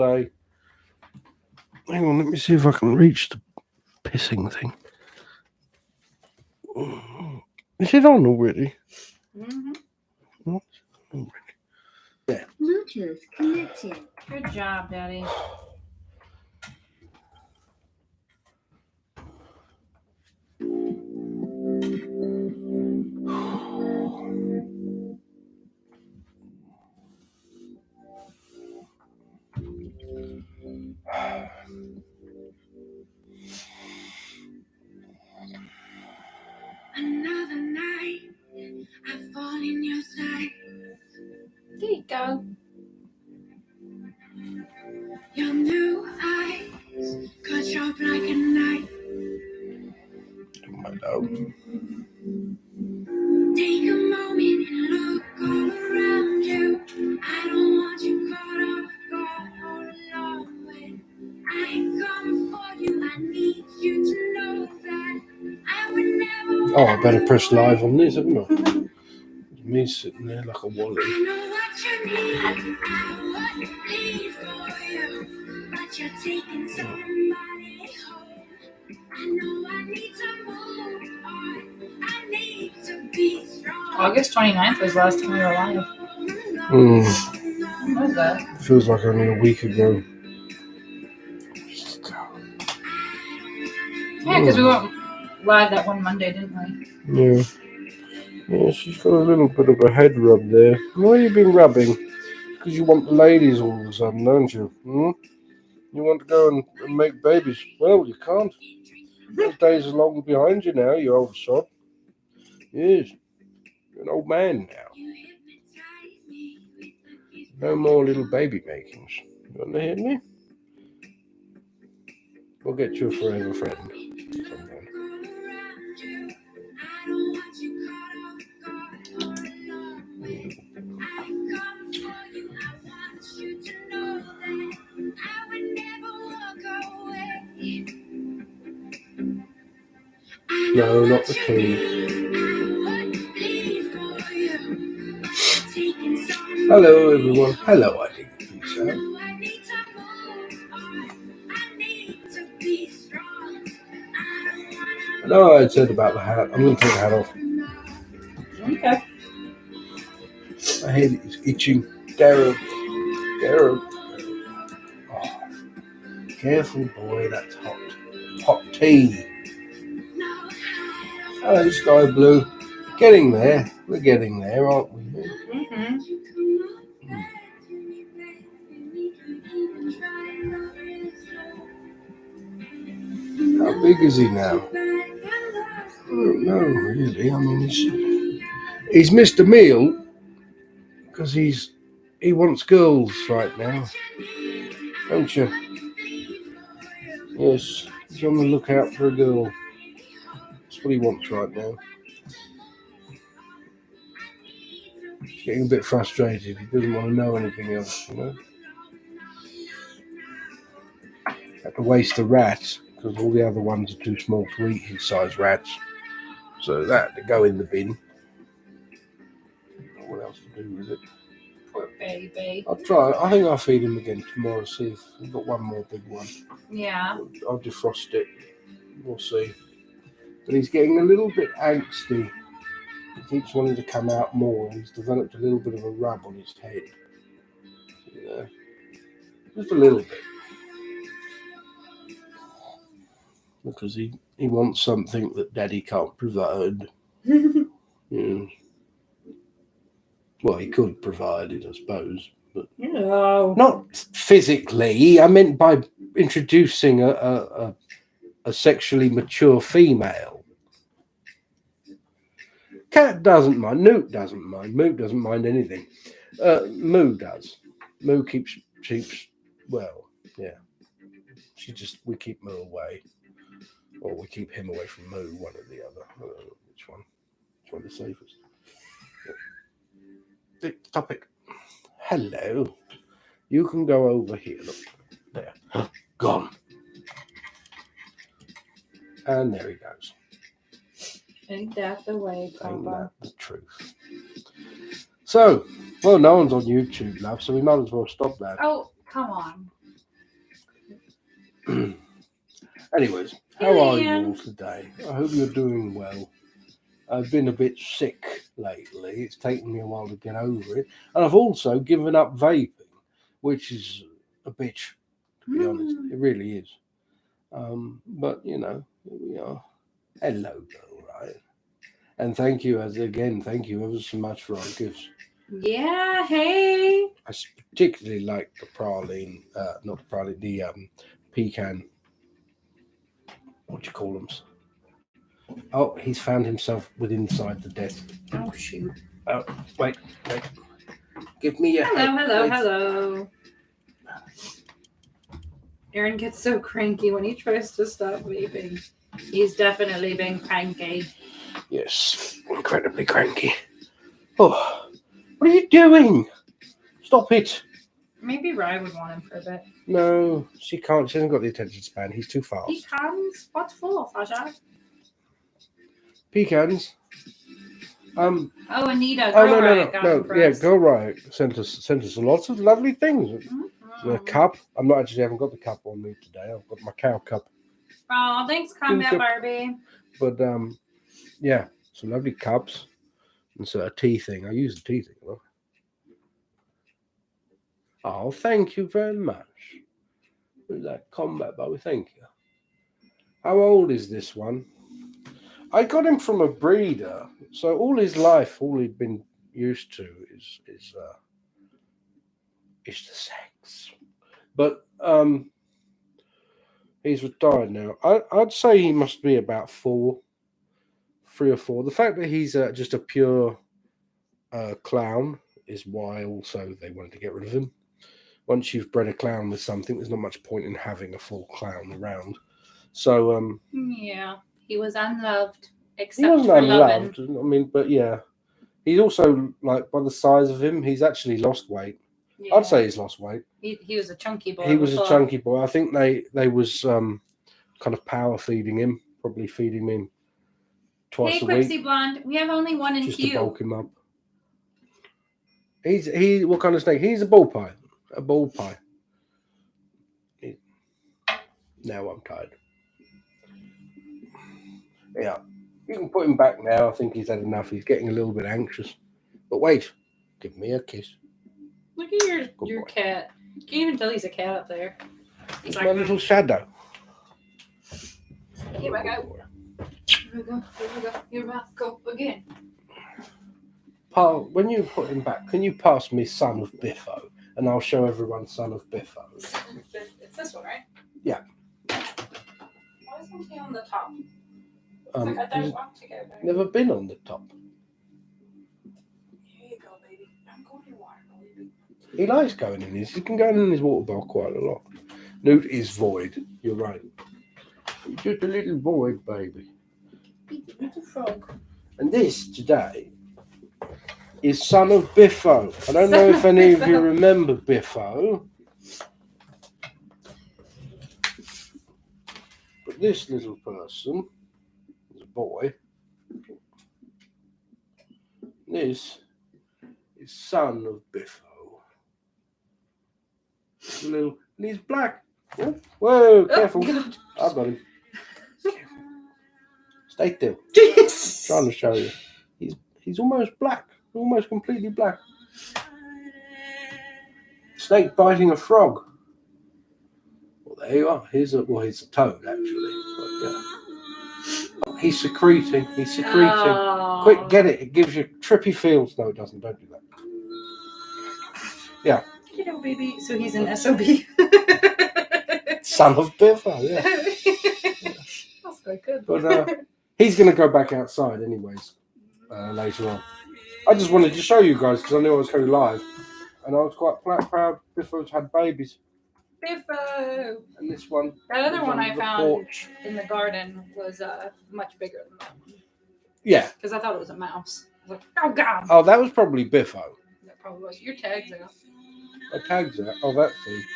Hang on, let me see if I can reach the pissing thing. Is it on already? Mm-hmm. What? Yeah. Bluetooth connected. Good job, Daddy. Another night, I fall in your sight. There you go. Your new eyes cut sharp like a knife. Take a moment and look all around you. I don't want you caught off guard all alone. When I ain't coming for you, I need you to know that I would never. Oh, I better press live on this, haven't I? Me sitting there like a wally. I know what you need, I would please for you, but you're taking somebody home. I know I need to move on, I need to be strong. August 29th was the last time we were live. What was that? Feels like only a week ago. Yeah, because we went live that one Monday, didn't we? Yeah. Yeah, she's got a little bit of a head rub there. Why have you been rubbing? Because you want the ladies all of a sudden, don't you? You want to go and make babies. Well, you can't. Those days are long behind you now, you old sod. Yes, you're an old man now. No more little baby makings. You want to hear me? We'll get you a forever friend. Sometime. No, not the key. Hello, everyone. Hello, I think so. No, I said about the hat. I'm going to take the hat off. Okay. My head is itching. Darrow. Oh, careful, boy. That's hot. Hot tea. Hello, Sky Blue. Getting there. We're getting there, aren't we? Mm-hmm. How big is he now? I don't know, really. I mean, he's missed a meal because he wants girls right now, don't you? Yes, he's on the lookout for a girl. That's what he wants right now. He's getting a bit frustrated. He doesn't want to know anything else, you know. Had to waste the rats because all the other ones are too small to eat his size rats. So that to go in the bin. What else to do with it? Poor baby. I'll try. I think I'll feed him again tomorrow. See if we've got one more big one. Yeah. I'll defrost it. We'll see. But he's getting a little bit angsty. He keeps wanting to come out more. He's developed a little bit of a rub on his head. You know, just a little bit. Because he wants something that Daddy can't provide. Yeah. Well, he could provide it, I suppose. But No. not physically. I meant by introducing a sexually mature female. Cat doesn't mind. Newt doesn't mind. Moot doesn't mind anything. Moo does. Moo keeps well, yeah. We keep Moo away. Or we keep him away from Moo, one or the other. I don't know which one. Which one is safest? Yeah. Stop it. Hello. You can go over here. Look. There. Gone. And there he goes. Ain't that the way, Ain't Papa? that the truth? So, well, no one's on YouTube, love, so we might as well stop that. Oh, come on. Anyways, how Hey, are you Leanne. all today? I hope you're doing well. I've been a bit sick lately. It's taken me a while to get over it. And I've also given up vaping, which is a bitch, to be honest. It really is. But, you know, here we are. Hello, girl, right? And thank you, thank you ever so much for our gifts. Yeah, hey. I particularly like the praline, not the praline, the pecan. What do you call them? Oh, he's found himself inside the desk. Oh, shoot. Oh, wait. Give me your head. Hello. Aaron gets so cranky when he tries to stop vaping. He's definitely been cranky. Yes, incredibly cranky. Oh, what are you doing? Stop it. Maybe Rye would want him for a bit. No, she can't. She hasn't got the attention span. He's too fast. Pecans? What for, Faja? Pecans. Oh, Anita, Oh no. Yeah, Girl Riot sent us lots of lovely things. Mm-hmm. The cup. I'm not actually haven't got the cup on me today. I've got my cow cup. Oh, thanks, Combat Barbie. But yeah, some lovely cups and so a tea thing. I use the tea thing. Look. Oh, thank you very much. With that Combat Barbie, thank you. How old is this one? I got him from a breeder, so all his life, all he'd been used to is the sex. But he's retired now. I'd say he must be about 3 or 4. The fact that he's just a pure clown is why also they wanted to get rid of him. Once you've bred a clown with something, there's not much point in having a full clown around. So yeah, he was unloved. Except he wasn't for unloved. loving. I mean, but yeah, he's also like by the size of him, he's actually lost weight. Yeah. I'd say he's lost weight. He was a chunky boy. He was a chunky boy. I think they was kind of power feeding him, probably feeding him twice a week. Hey, Quipsy Blonde, we have only one in just queue. to bulk him up. He's what kind of snake? He's a ball pie. A ball pie. Now I'm tired. Yeah, you can put him back now. I think he's had enough. He's getting a little bit anxious. But wait, give me a kiss. Look at your cat. You can't even tell he's a cat up there. He's like my little shadow. Here we go. Here we go again. Paul, when you put him back, can you pass me Son of Biffo? And I'll show everyone Son of Biffo. It's this one, right? Yeah. Why isn't he on the top? He's never been on the top. Here you go, baby. I'm going in water, baby. He likes going in his. He can go in his water bowl quite a lot. Newt is void. You're right. He's just a little void, baby. Little frog. And this today is Son of Biffo. I don't know if any of you remember Biffo. But this little person is a boy. This is Son of Biffo. And he's black. Oh, whoa, careful. I've got him. Stay still. Jeez. Trying to show you. He's almost black. Almost completely black. Snake biting a frog. Well, there you are. Here's a toad, actually. But, yeah. Oh, he's secreting. Oh. Quick, get it. It gives you trippy feels. No, it doesn't. Don't do that. Yeah. You know, baby. So he's an SOB. Son of Biffo, yeah. That's quite good. But he's going to go back outside anyways later on. I just wanted to show you guys because I knew I was going live. And I was quite proud Biffo's had babies. Biffo! And this one. That other one I found in the garden was much bigger than that one. Yeah. Because I thought it was a mouse. I was like, oh, God. Oh, that was probably Biffo. That probably was. Your tag's out. My tag's out? Oh, that's it.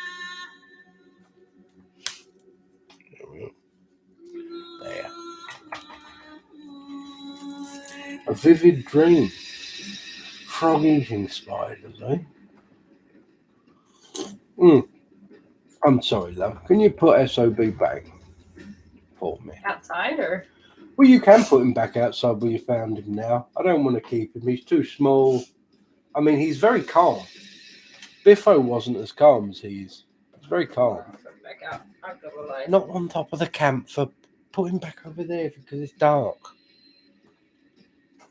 There. A vivid dream. Frog eating spiders, eh? I'm sorry, love. Can you put SOB back for me? Outside or? Well, you can put him back outside where you found him now. I don't want to keep him. He's too small. I mean, he's very calm. Biffo wasn't as calm as he is. He's very calm. Put him back out. I'll go alive. Not on top of the camphor. Put him back over there because it's dark.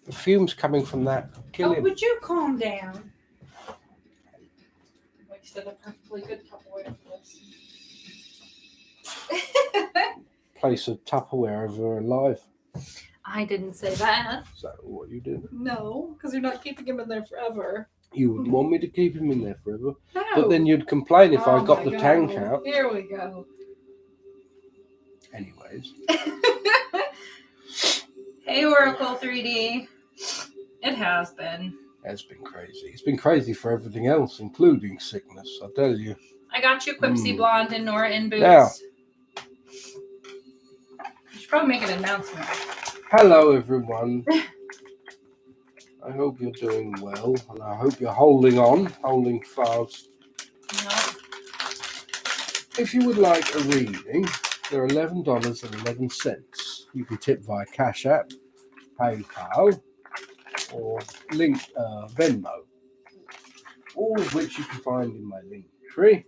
The fumes coming from that kill him. Would you calm down? Wasted a perfectly good Tupperware for this. Place of Tupperware over alive. I didn't say that. Is that what you did? No, because you're not keeping him in there forever. You would want me to keep him in there forever. No. But then you'd complain if I got my the God. tank out. Here we go. Anyways. Hey, Oracle 3D. It has been. It's been crazy. It's been crazy for everything else, including sickness, I tell you. I got you Quipsy Blonde and Nora in boots. Now. You should probably make an announcement. Hello, everyone. I hope you're doing well, and I hope you're holding on, holding fast. No. If you would like a reading, they're $11.11. You can tip via Cash App, PayPal, or Venmo, all of which you can find in my link tree.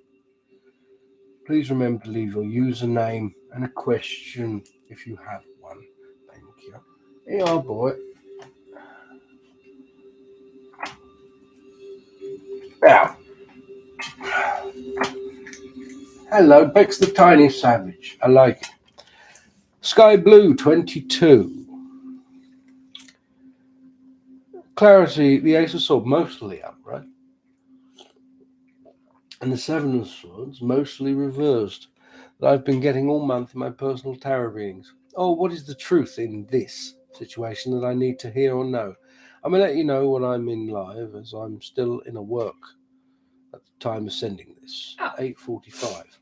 Please remember to leave your username and a question if you have one. Thank you. Hey, oh boy. Now, hello, Bex the Tiny Savage. I like it. Sky Blue 22. Clarity, the Ace of Swords, mostly upright. And the Seven of Swords, mostly reversed. That I've been getting all month in my personal tarot readings. Oh, what is the truth in this situation that I need to hear or know? I'm going to let you know when I'm in live, as I'm still in a work at the time of sending this. 8:45.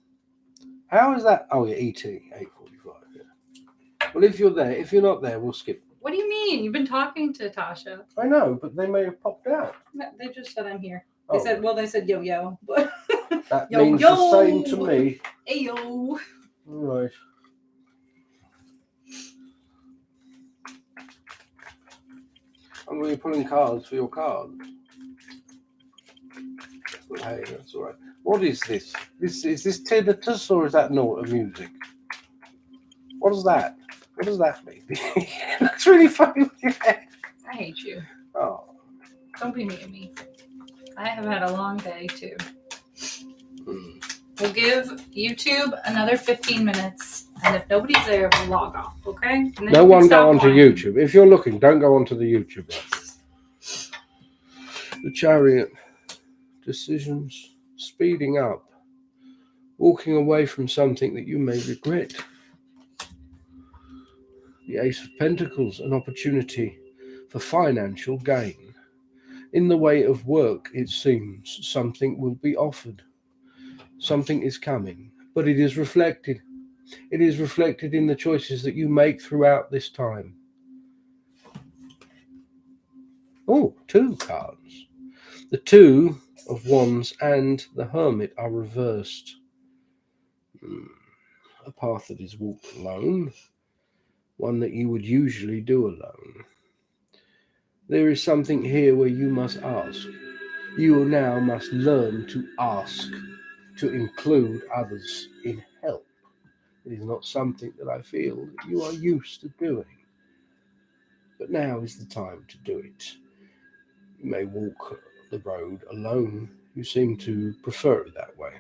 How is that? Oh, yeah, ET, 8:45. Yeah. Well, if you're there, if you're not there, we'll skip. What do you mean? You've been talking to Tasha. I know, but they may have popped out. No, they just said I'm here. They said yo-yo. But that yo, means yo. the same to me. Hey, yo. All right. I'm going to be pulling cards for your cards. But hey, that's all right. What is this? Is this tinnitus or is that note of music? What is that? What does that mean? That's really funny with your head. I hate you. Oh. Don't be mean to me. I have had a long day too. We'll give YouTube another 15 minutes, and if nobody's there, we'll log off, okay? And then No one go onto YouTube. If you're looking, don't go onto the YouTube. The Chariot. Decisions. Speeding up. Walking away from something that you may regret. The Ace of Pentacles, an opportunity for financial gain. In the way of work, it seems something will be offered. Something is coming, but it is reflected. It is reflected in the choices that you make throughout this time. Oh, 2 cards. The 2 of Wands and the Hermit are reversed. A path that is walked alone. One that you would usually do alone. There is something here where you must ask. You now must learn to ask, to include others in help. It is not something that I feel that you are used to doing. But now is the time to do it. You may walk the road alone. You seem to prefer it that way.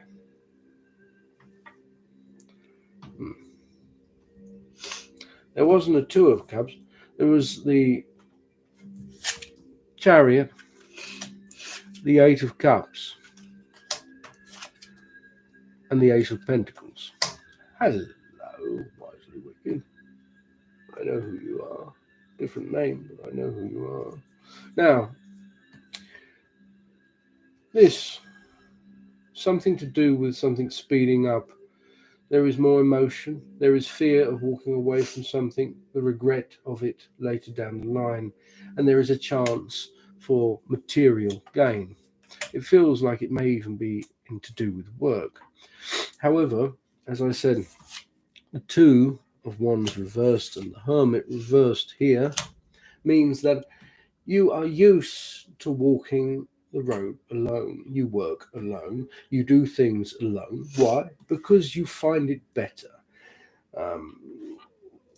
There wasn't a 2 of Cups. There was the Chariot, the 8 of Cups, and the Ace of Pentacles. Hello, wisely wicked. I know who you are. Different name, but I know who you are. Now, this, something to do with something speeding up. There is more emotion. There is fear of walking away from something, the regret of it later down the line. And there is a chance for material gain. It feels like it may even be to do with work. However, as I said, the 2 of Wands reversed and the Hermit reversed here means that you are used to walking the road alone. You work alone. You do things alone. Why? Because you find it better.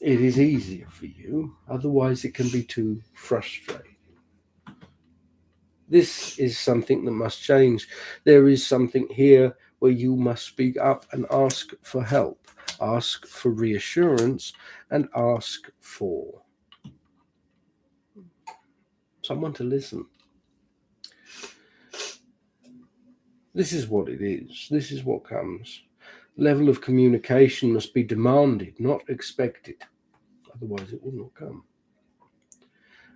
It is easier for you. Otherwise, it can be too frustrating. This is something that must change. There is something here where you must speak up and ask for help, ask for reassurance, and ask for someone to listen. This is what it is. This is what comes. Level of communication must be demanded, not expected. Otherwise, it will not come.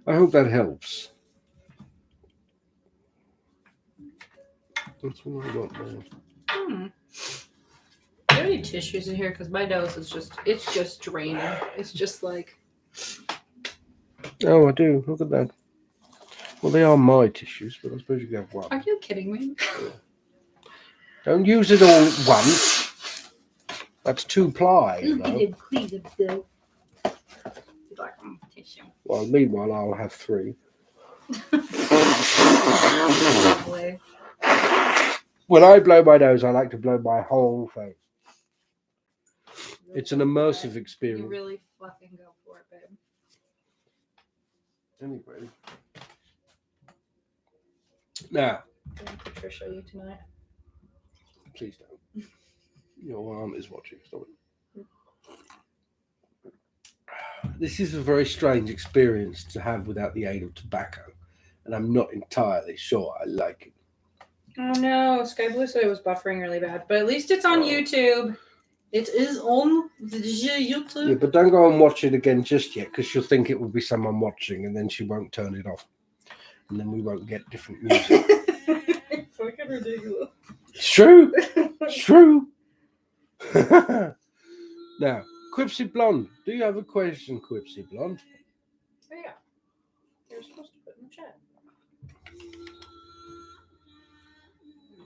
I hope that helps. That's what I got there. Do you need tissues in here? Because my nose is it's just draining. It's just like... Oh, I do. Look at that. Well, they are my tissues, but I suppose you can have one. Are you kidding me? Don't use it all at once. That's 2-ply, you know. Tissue. Well, meanwhile, I'll have 3. When I blow my nose, I like to blow my whole face. It's an immersive experience. You really fucking go for it, babe. Anyway. Now. Can Patricia you tonight? Please don't. Your aunt is watching. Stop it. This is a very strange experience to have without the aid of tobacco. And I'm not entirely sure I like it. Oh no, Sky Blue said it was buffering really bad. But at least it's on YouTube. It is on the YouTube. Yeah, but don't go and watch it again just yet, because she'll think it will be someone watching, and then she won't turn it off. And then we won't get different music. Fucking ridiculous. It's true. It's true. Now, Quipsy Blonde. Do you have a question, Quipsy Blonde? Oh yeah. You're supposed to put in the chat.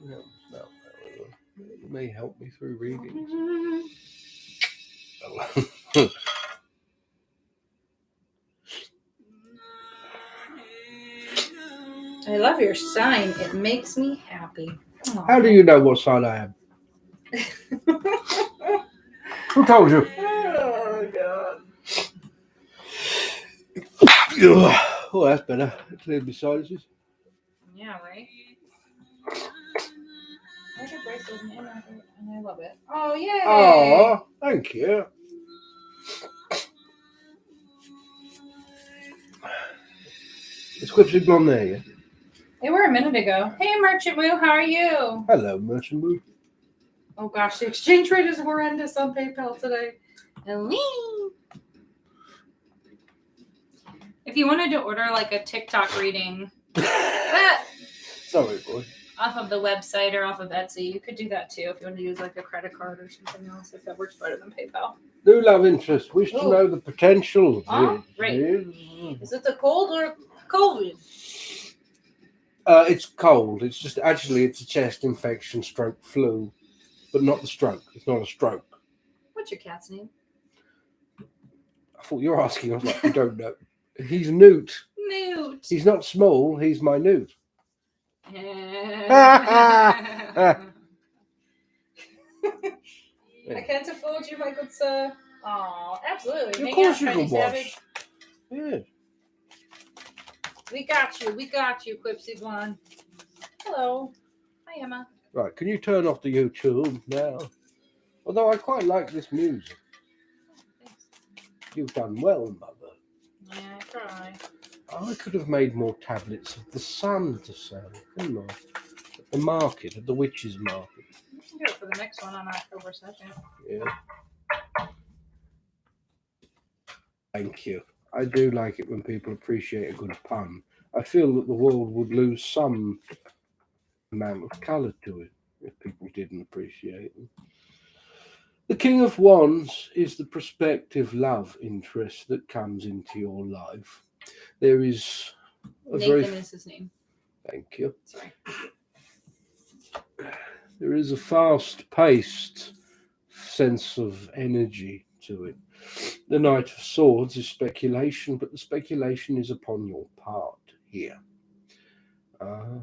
No. It may help me through reading. I love your sign. It makes me happy. Aww. How do you know what sign I am? Who told you? Oh, God. Oh, that's better. It cleared my sinuses. Yeah, right? There's your bracelet, and I love it. Oh, yay! Oh, thank you. Is Quipsy Blonde there yet? They were a minute ago. Hey, Merchant Moo, how are you? Hello, Merchant Moo. Oh gosh, the exchange rate is horrendous on PayPal today. If you wanted to order like a TikTok reading Sorry, boy. off of the website or off of Etsy, you could do that too if you want to use like a credit card or something else, if that works better than PayPal. New love interest. Wish to know the potential. Right. Is it the cold or COVID? It's cold. It's just it's a chest infection, stroke, flu, but not the stroke. It's not a stroke. What's your cat's name? I thought you were asking. I was like, I don't know. He's Newt. Newt. He's not small. He's my Newt. I can't afford you, my good sir. Oh, absolutely. Of course you can watch. Yeah. We got you, Quipsy Blonde. Hello. Hi, Emma. Right, can you turn off the YouTube now? Although I quite like this music. Thanks. You've done well, Mother. Yeah, I try. I could have made more tablets of the sun to sell, couldn't I? At the market, at the witch's market. You can do it for the next one on October 2nd. Yeah. Thank you. I do like it when people appreciate a good pun. I feel that the world would lose some amount of colour to it if people didn't appreciate them. The King of Wands is the prospective love interest that comes into your life. There is a Nathan is his name. Thank you. Sorry. There is a fast-paced sense of energy to it. The Knight of Swords is speculation, but the speculation is upon your part here. Ah,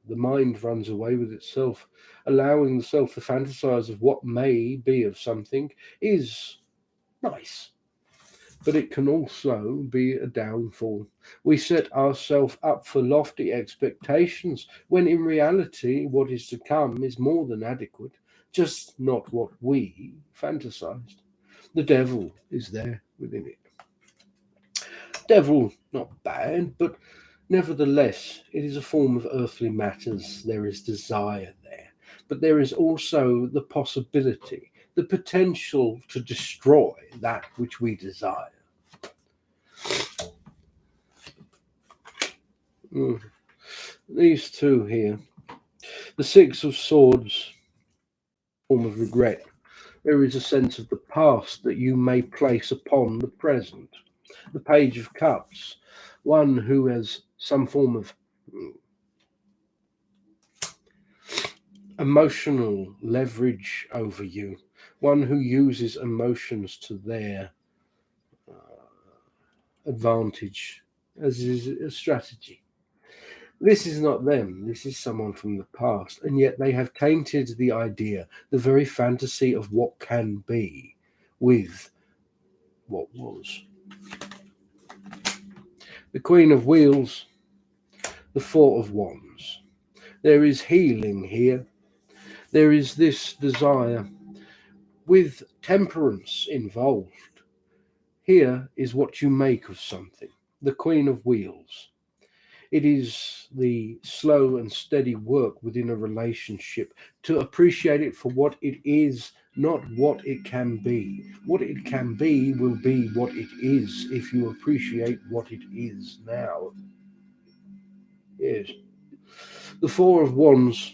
the mind runs away with itself, allowing the self to fantasize of what may be of something is nice, but it can also be a downfall. We set ourselves up for lofty expectations when in reality what is to come is more than adequate, just not what we fantasized. The devil is there within it. Devil, not bad, but nevertheless, it is a form of earthly matters. There is desire there, but there is also the possibility, the potential to destroy that which we desire. Mm. These two here, the Six of Swords, form of regret. There is a sense of the past that you may place upon the present. The Page of Cups, one who has some form of emotional leverage over you, one who uses emotions to their advantage as is a strategy. This is not them, this is someone from the past, and yet they have tainted the idea, the very fantasy of what can be, with what was. The Queen of Wheels, the Four of Wands. There is healing here. There is this desire with temperance involved. Here is what you make of something. The Queen of Wheels. It is the slow and steady work within a relationship to appreciate it for what it is, not what it can be. What it can be will be what it is if you appreciate what it is now. Yes. The Four of Wands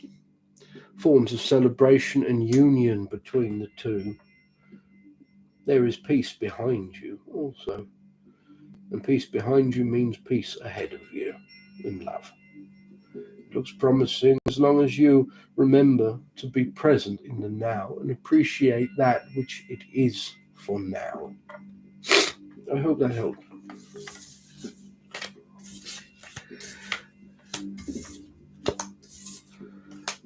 forms of celebration and union between the two. There is peace behind you also. And peace behind you means peace ahead of you in love. It looks promising as long as you remember to be present in the now and appreciate that which it is for now. I hope that helped.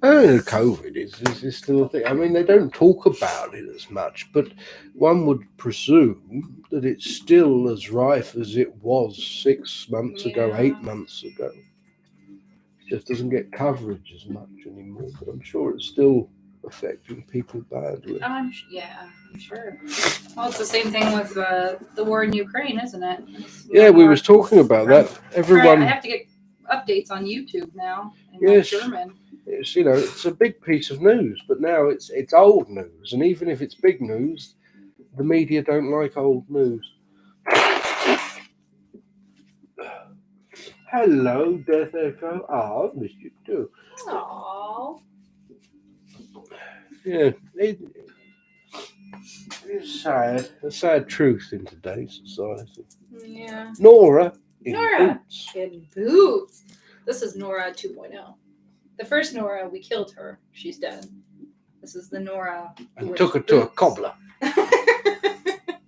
COVID is still a thing. I mean, they don't talk about it as much, but one would presume that it's still as rife as it was 6 months ago, 8 months ago. It just doesn't get coverage as much anymore, but I'm sure it's still affecting people badly. I'm sure. Well, it's the same thing with the war in Ukraine, isn't it? Yeah, we was talking about that. Everyone. I have to get updates on YouTube now in Yes. German. It's, it's a big piece of news, but now it's old news, and even if it's big news, the media don't like old news. Hello, Death Echo. I've missed you too. Aww. Yeah, it's sad. A sad truth in today's society. Yeah. Nora in Nora boots. in boots. This is Nora 2.0. The first Nora, we killed her. She's dead. This is the Nora and took her to a cobbler.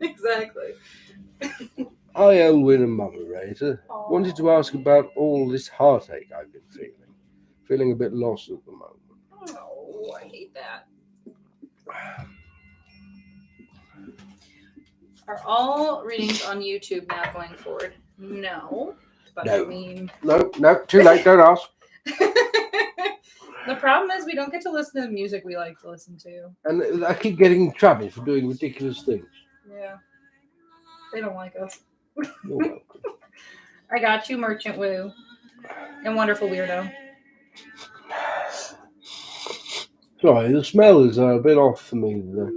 Exactly. Hi, Elwynn and Moderator. Wanted to ask about all this heartache I've been feeling. Feeling a bit lost at the moment. Oh, I hate that. Are all readings on YouTube now going forward? No. But No. I mean... No, too late, don't ask. The problem is we don't get to listen to the music we like to listen to. And I keep getting in trouble for doing ridiculous things. Yeah. They don't like us. You're welcome. I got you, Merchant Woo. And Wonderful Weirdo. Sorry, the smell is a bit off for me today.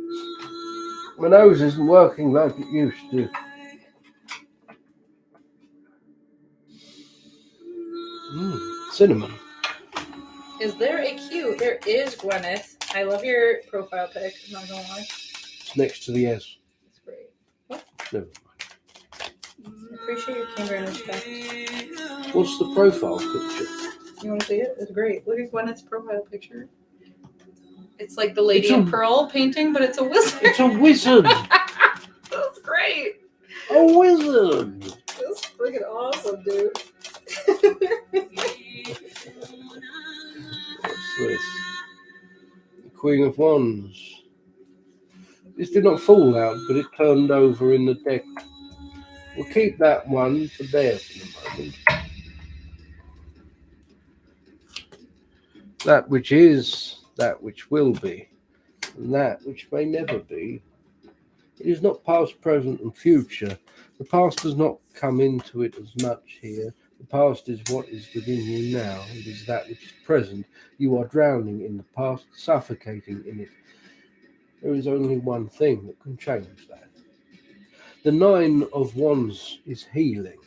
My nose isn't working like it used to. Cinnamon. Is there a cue? There is, Gwyneth. I love your profile pic. I'm not gonna lie. It's next to the S. It's great. What? Never I appreciate your candor and respect. What's the profile picture? You want to see it? It's great. Look at Gwyneth's profile picture. It's like the Lady in Pearl painting, but it's a wizard. It's a wizard. That's great. A wizard. That's freaking awesome, dude. What's this? The Queen of Wands. This did not fall out, but it turned over in the deck. We'll keep that one for there for the moment. That which is, that which will be, and that which may never be. It is not past, present, and future. The past does not come into it as much here. The past is what is within you now. It is that which is present. You are drowning in the past, suffocating in it. There is only one thing that can change that. The Nine of Wands is healing.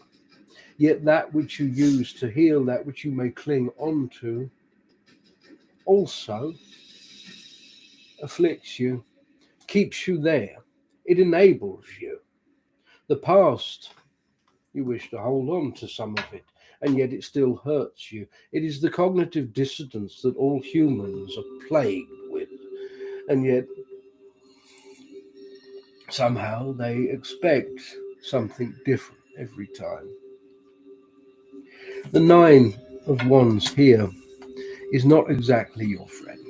Yet that which you use to heal, that which you may cling on to, also afflicts you, keeps you there. It enables you. The past, you wish to hold on to some of it, and yet it still hurts you. It is the cognitive dissonance that all humans are plagued with, and yet somehow they expect something different every time. The Nine of Wands here is not exactly your friend,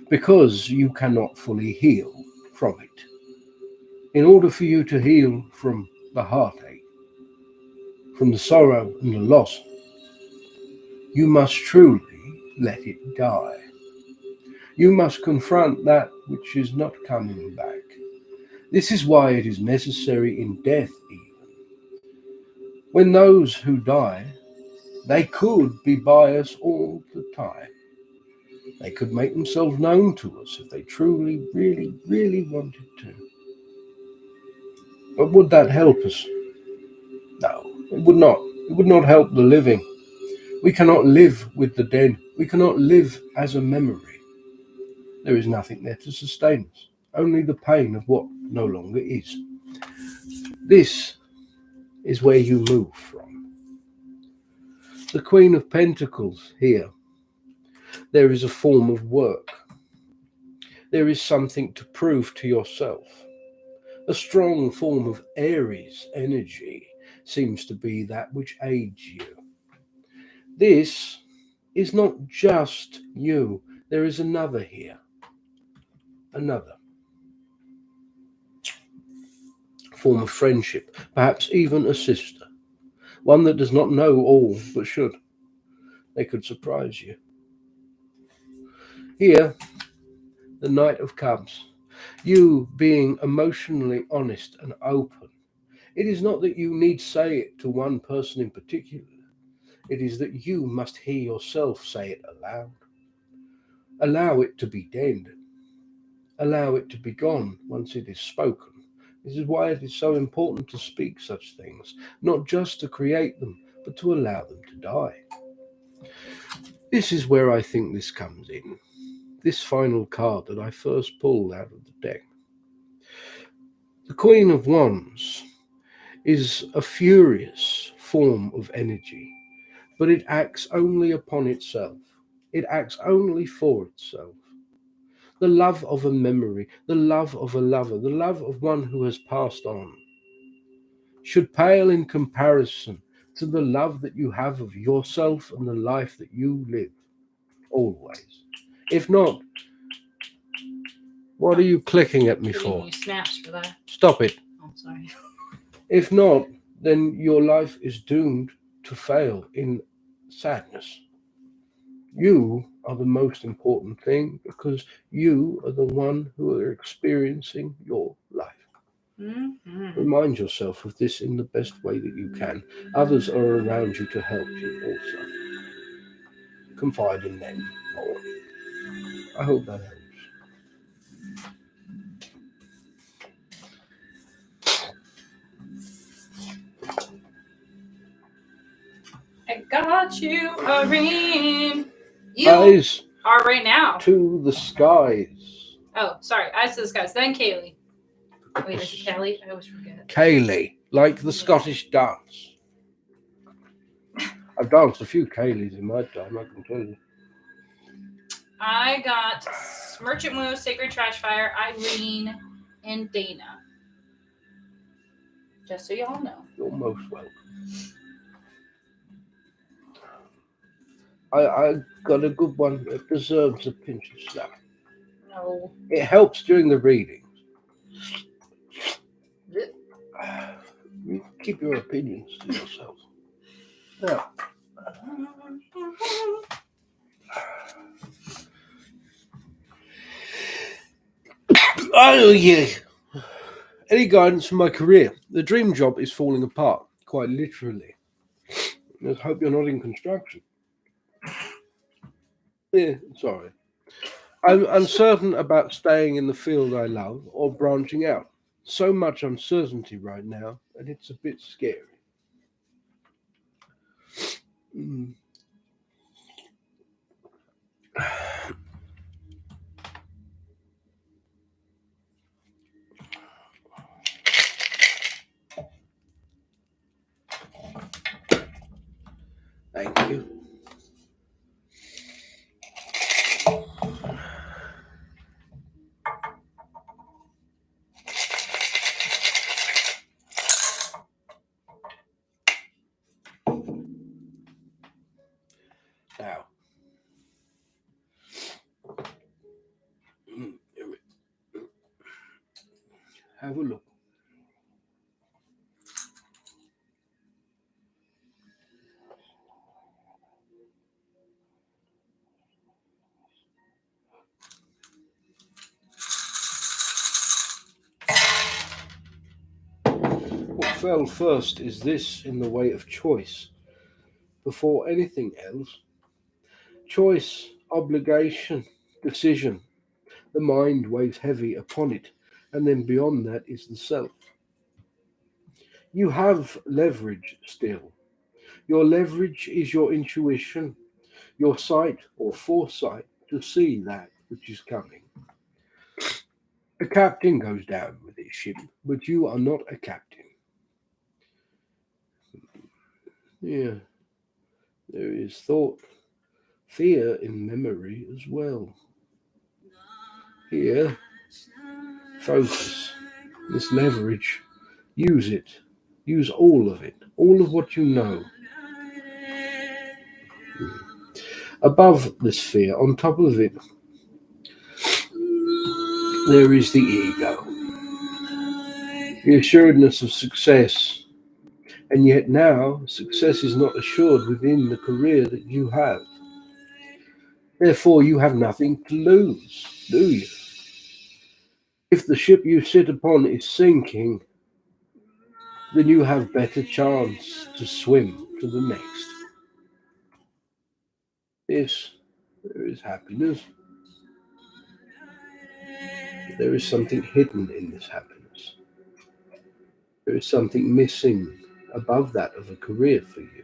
because you cannot fully heal from it. In order for you to heal from the heartache, from the sorrow and the loss, you must truly let it die. You must confront that which is not coming back. This is why it is necessary in death even. When those who die, they could be by us all the time. They could make themselves known to us if they truly, really, really wanted to. But would that help us? No, it would not. It would not help the living. We cannot live with the dead. We cannot live as a memory. There is nothing there to sustain us, only the pain of what no longer is. This is where you move from. The Queen of Pentacles here. There is a form of work. There is something to prove to yourself. A strong form of Aries energy seems to be that which aids you. This is not just you. There is another here. Another form of friendship, perhaps even a sister. One that does not know all, but should. They could surprise you. Here, the Knight of Cups. You being emotionally honest and open. It is not that you need say it to one person in particular. It is that you must hear yourself say it aloud. Allow it to be dead. Allow it to be gone once it is spoken. This is why it is so important to speak such things, not just to create them, but to allow them to die. This is where I think this comes in. This final card that I first pulled out of the deck. The Queen of Wands is a furious form of energy, but it acts only upon itself. It acts only for itself. The love of a memory, the love of a lover, the love of one who has passed on, should pale in comparison to the love that you have of yourself and the life that you live, always. If not, what are you clicking at me for? You snaps for that. Stop it. Oh, sorry. If not, then your life is doomed to fail in sadness. You are the most important thing because you are the one who are experiencing your life. Mm-hmm. Remind yourself of this in the best way that you can. Others are around you to help you also. Confide in them more. I hope that helps. I got you, Irene. You Eyes are right now. to the skies. Oh, sorry. Eyes to the skies. Then Kaylee. Wait, is it Kelly? I always forget. Kaylee, like the Scottish dance. I've danced a few Kayleys in my time, I can tell you. I got Merchant Moose, Sacred Trash Fire, Irene, and Dana. Just so y'all know. You're most welcome. I got a good one that deserves a pinch of salt. No. It helps during the reading. You keep your opinions to yourself. Now, oh yeah. Any guidance for my career? The dream job is falling apart, quite literally. I hope you're not in construction. Yeah, sorry. I'm uncertain about staying in the field I love or branching out. So much uncertainty right now, and it's a bit scary. Mm. Thank you. Now, have a look. What fell first is this in the way of choice. Before anything else, choice, obligation, decision. The mind weighs heavy upon it, and then beyond that is the self. You have leverage still. Your leverage is your intuition, your sight or foresight to see that which is coming. A captain goes down with his ship, but you are not a captain. Yeah, there is thought, fear in memory as well. Here, focus, this leverage, use it. Use all of it, all of what you know. Above this fear, on top of it, there is the ego, the assuredness of success. And yet now, success is not assured within the career that you have. Therefore, you have nothing to lose, do you? If the ship you sit upon is sinking, then you have better chance to swim to the next. Yes, there is happiness. There is something hidden in this happiness. There is something missing above that of a career for you.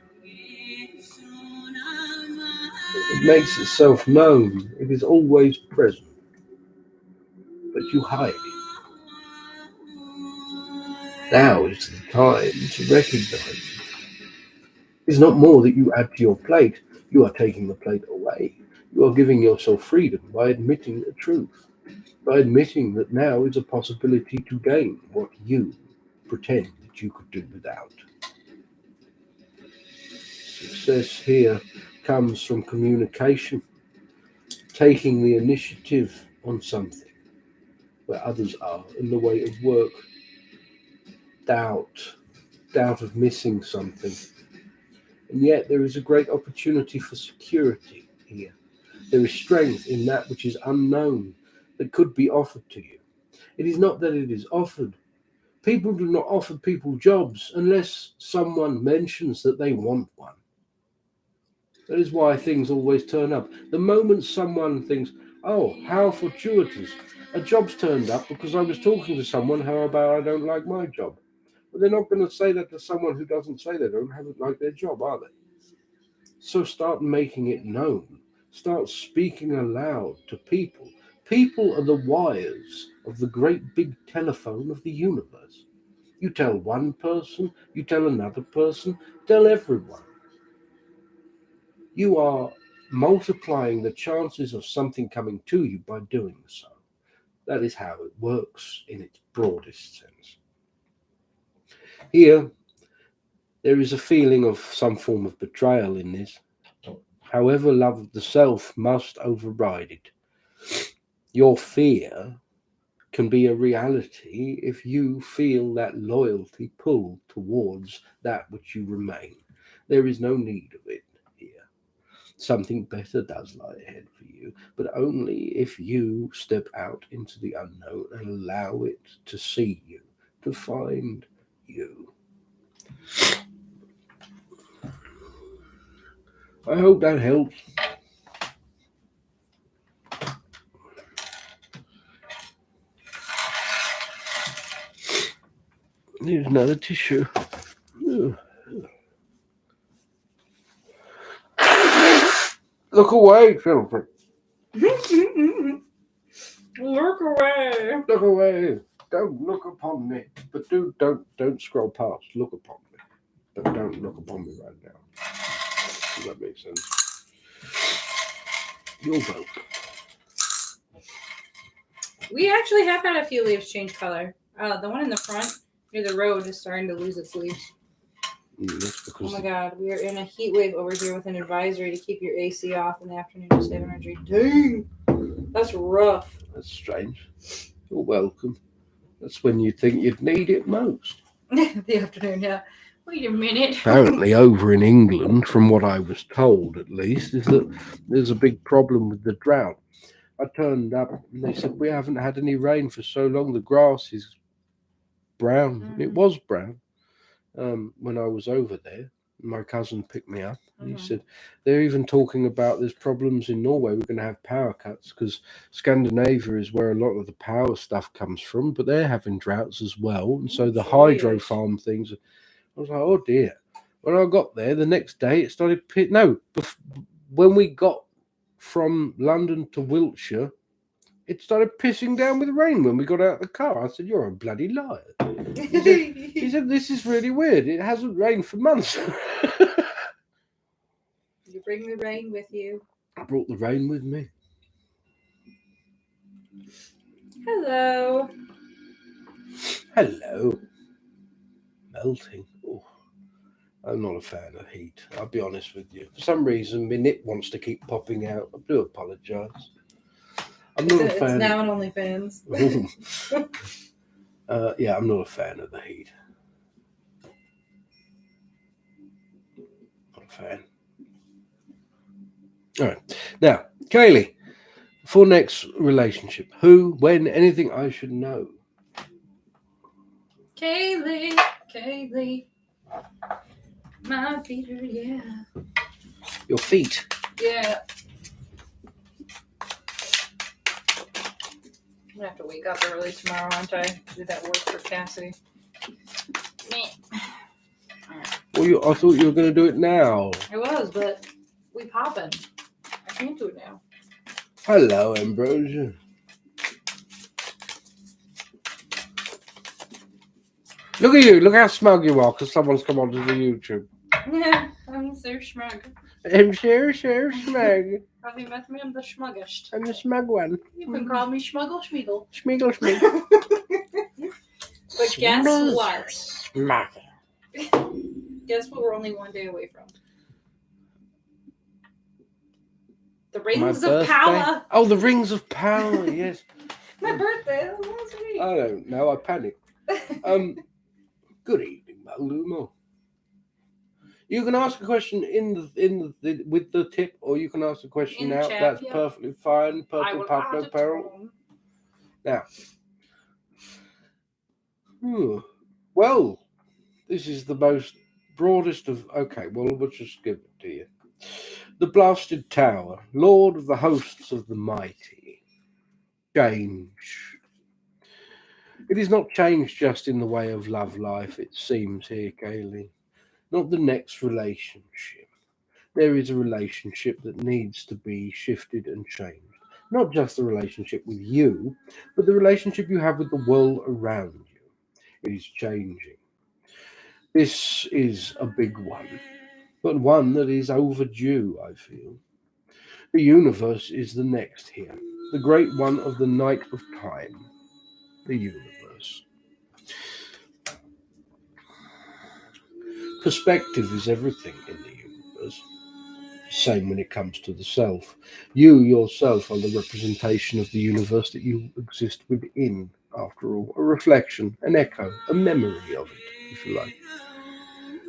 It makes itself known. It is always present, but you hide it. Now is the time to recognize it. It's not more that you add to your plate. You are taking the plate away. You are giving yourself freedom by admitting the truth, by admitting that now is a possibility to gain what you pretend that you could do without. Success here comes from communication, taking the initiative on something where others are in the way of work, doubt, doubt of missing something. And yet there is a great opportunity for security here. There is strength in that which is unknown that could be offered to you. It is not that it is offered. People do not offer people jobs unless someone mentions that they want one. That is why things always turn up. The moment someone thinks, oh, how fortuitous, a job's turned up because I was talking to someone, how about I don't like my job? But they're not going to say that to someone who doesn't say they don't have it like their job, are they? So start making it known. Start speaking aloud to people. People are the wires of the great big telephone of the universe. You tell one person, you tell another person, tell everyone. You are multiplying the chances of something coming to you by doing so. That is how it works in its broadest sense. Here, there is a feeling of some form of betrayal in this. However, love of the self must override it. Your fear can be a reality if you feel that loyalty pull towards that which you remain. There is no need of it here. Something better does lie ahead for you, but only if you step out into the unknown and allow it to see you, to find you. I hope that helps. Here's another tissue. Look away, children. Look away. Look away. Don't look upon me. But don't scroll past. Look upon me. But don't look upon me right now. Does that make sense? You're welcome. We actually have had a few leaves change color. The one in the front near the road is starting to lose its leaves. That's Oh because my god, we are in a heat wave over here with an advisory to keep your AC off in the afternoon to save energy. Dang! That's rough. that's strange. You're welcome. That's when you think you'd need it most. The afternoon, yeah. Wait a minute. Apparently, over in England, from what I was told at least, is that there's a big problem with the drought. I turned up and they said we haven't had any rain for so long. The grass is brown. And it was brown when I was over there. My cousin picked me up and he said they're even talking about there's problems in Norway. We're going to have power cuts because Scandinavia is where a lot of the power stuff comes from, but they're having droughts as well. And so the hydro farm things, I was like, oh dear. When I got there, the next day it started. When we got from London to Wiltshire, it started pissing down with rain when we got out of the car. I said, you're a bloody liar. He said, this is really weird. It hasn't rained for months. You bring the rain with you. I brought the rain with me. Hello. Hello. Melting. Oh, I'm not a fan of heat. I'll be honest with you. For some reason, my nip wants to keep popping out. I do apologise. I'm not a fan. It's now on OnlyFans. Yeah, I'm not a fan of the heat. Not a fan. All right. Now, Kaylee, for next relationship, who, when, anything I should know? Kaylee. My feet are, yeah. Your feet. Yeah. I'm gonna have to wake up early tomorrow, aren't I? Do that work for Cassie. Well, I thought you were going to do it now. I was, but we popping. I can't do it now. Hello, Ambrosia. Look at you. Look how smug you are because someone's come onto the YouTube. Yeah, I'm so smug. I'm so smug. Have you met me? I'm the schmuggest. I'm the smug one. You can call me Schmuggle Schmeagle. Schmeagle. But guess what? Smug. Guess what we're only one day away from? The My Rings of birthday? Power. Oh, the Rings of Power, yes. My birthday. That was last week. I don't know. I panicked. Good evening, Maluma. You can ask a question with the tip, or you can ask a question In out. chat, That's yeah. perfectly fine. I Purple will puff, add no it peril. on. Now, well, this is the most broadest of. Okay, well, we'll just give it to you. The blasted tower, lord of the hosts of the mighty. Change. It is not change just in the way of love life, it seems here, Kaylee. Not the next relationship. There is a relationship that needs to be shifted and changed. Not just the relationship with you, but the relationship you have with the world around you. It is changing. This is a big one, but one that is overdue, I feel. The universe is the next here, the great one of the night of time, the universe. Perspective is everything in the universe. Same when it comes to the self. You yourself are the representation of the universe that you exist within, after all, a reflection, an echo, a memory of it, if you like.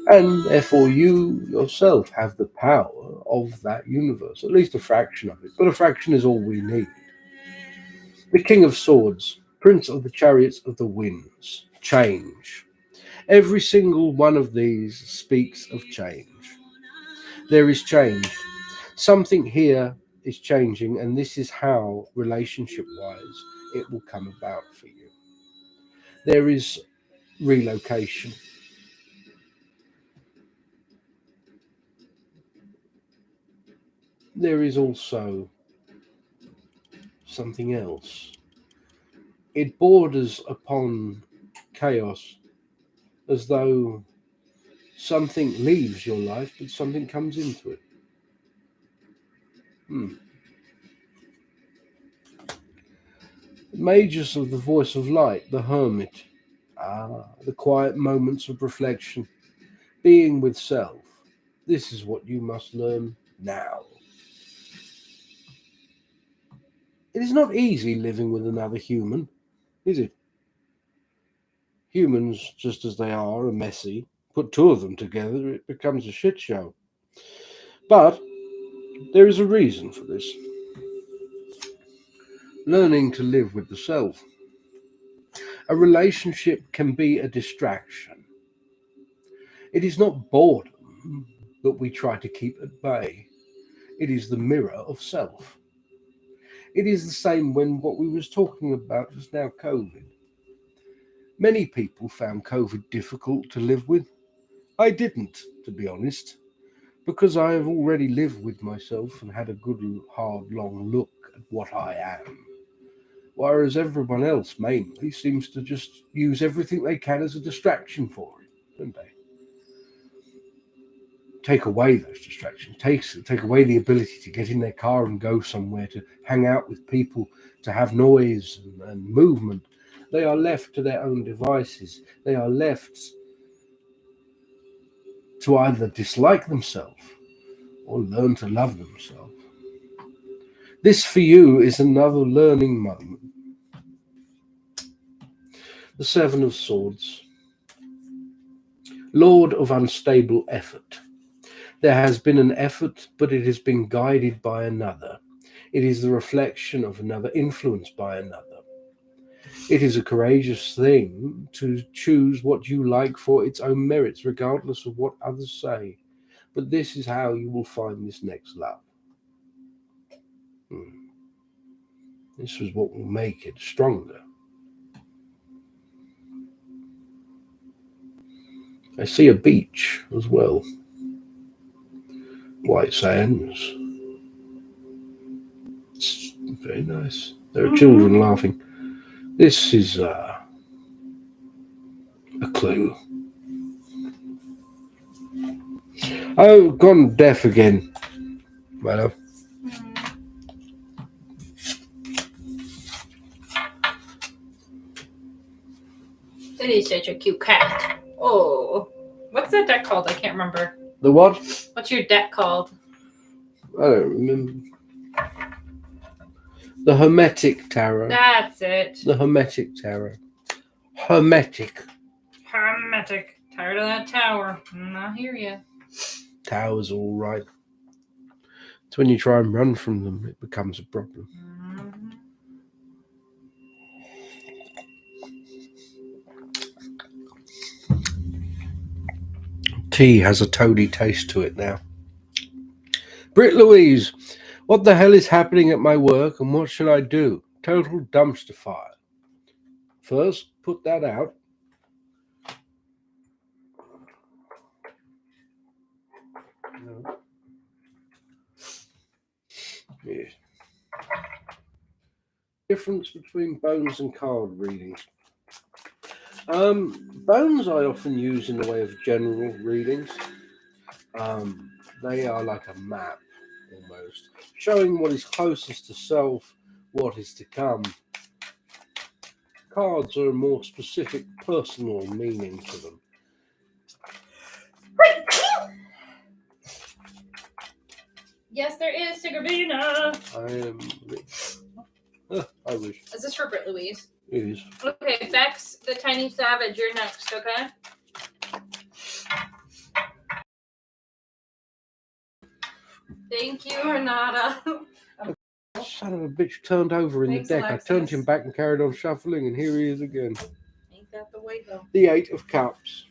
And therefore, you yourself have the power of that universe, at least a fraction of it, but a fraction is all we need. The King of Swords, Prince of the Chariots of the Winds, change. Every single one of these speaks of change. There is change. Something here is changing, and this is how, relationship wise, it will come about for you. There is relocation. There is also something else. It borders upon chaos, as though something leaves your life, but something comes into it. The mages of the voice of light, the hermit. The quiet moments of reflection, being with self. This is what you must learn now. It is not easy living with another human, is it? Humans, just as they are messy. Put two of them together, it becomes a shit show. But there is a reason for this. Learning to live with the self. A relationship can be a distraction. It is not boredom that we try to keep at bay. It is the mirror of self. It is the same when what we was talking about just now, COVID. Many people found COVID difficult to live with. I didn't, to be honest, because I have already lived with myself and had a good, hard, long look at what I am. Whereas everyone else mainly seems to just use everything they can as a distraction for it, don't they? Take away those distractions, take away the ability to get in their car and go somewhere, to hang out with people, to have noise and movement. They are left to their own devices. They are left to either dislike themselves or learn to love themselves. This for you is another learning moment. The Seven of Swords, Lord of unstable effort. There has been an effort, but it has been guided by another. It is the reflection of another, influenced by another. It is a courageous thing to choose what you like for its own merits, regardless of what others say. But this is how you will find this next love. This is what will make it stronger. I see a beach as well. White sands. It's very nice. There are children laughing. This is a clue. Oh, gone deaf again. My love. That is such a cute cat. Oh. What's that deck called? I can't remember. The what? What's your deck called? I don't remember. The Hermetic Tarot. That's it. The Hermetic Tarot. Hermetic. Hermetic. Tired of that tower. I hear you. Tower's all right. It's when you try and run from them, it becomes a problem. Tea has a toady taste to it now. Britt Louise, what the hell is happening at my work and what should I do? Total dumpster fire. First, put that out. No. Yes. Difference between bones and card readings. Bones I often use in the way of general readings. They are like a map almost, showing what is closest to self, what is to come. Cards are a more specific personal meaning to them. Yes, there is, Sigrabina. I am rich. I wish. Is this for Britt Louise? It is. Okay, Bex, the Tiny Savage, you're next, okay? Thank you, Renata. Son of a bitch turned over in Thanks, the deck. Alexis. I turned him back and carried on shuffling, and here he is again. Ain't that the way, though? The Eight of Cups.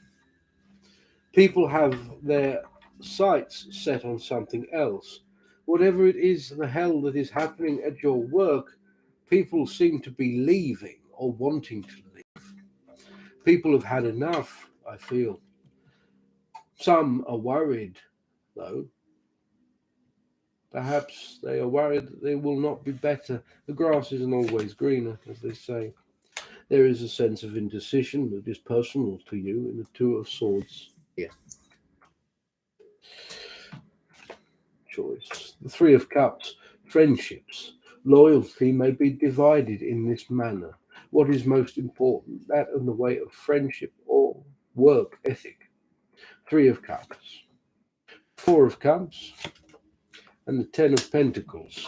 People have their sights set on something else. Whatever it is, the hell that is happening at your work, people seem to be leaving or wanting to leave. People have had enough, I feel. Some are worried, though. Perhaps they are worried that they will not be better. The grass isn't always greener, as they say. There is a sense of indecision that is personal to you in the Two of Swords here. Choice. The Three of Cups. Friendships. Loyalty may be divided in this manner. What is most important, that in the way of friendship or work ethic? Three of Cups. Four of Cups. And the Ten of Pentacles.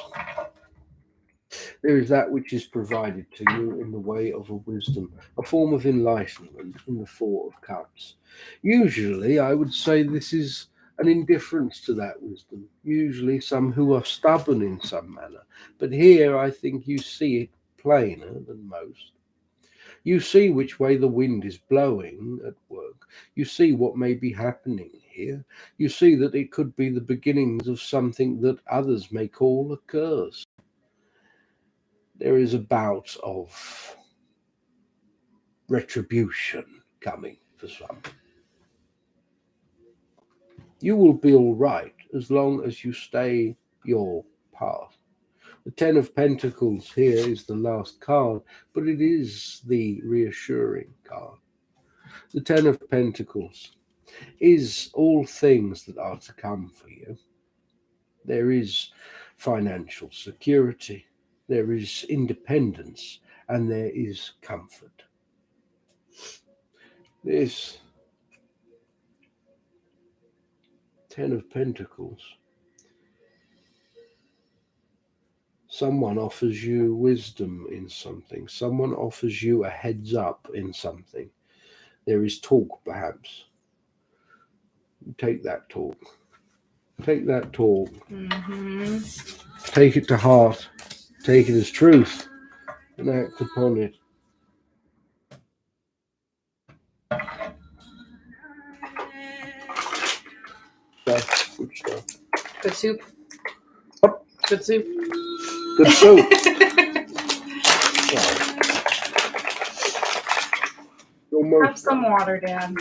There is that which is provided to you in the way of a wisdom, a form of enlightenment in the Four of Cups. Usually, I would say this is an indifference to that wisdom, usually some who are stubborn in some manner. But here, I think you see it plainer than most. You see which way the wind is blowing at work. You see what may be happening here. You see that it could be the beginnings of something that others may call a curse. There is a bout of retribution coming for some. You will be all right as long as you stay your path. The Ten of Pentacles here is the last card, but it is the reassuring card. The Ten of Pentacles is all things that are to come for you. There is financial security, there is independence, and there is comfort. This Ten of Pentacles. Someone offers you wisdom in something. Someone offers you a heads up in something. There is talk, perhaps. Take that talk. Take that talk. Mm-hmm. Take it to heart. Take it as truth and act upon it. Stuff, good stuff. Good soup. What? Good soup. Good soup. Have some water, Dad.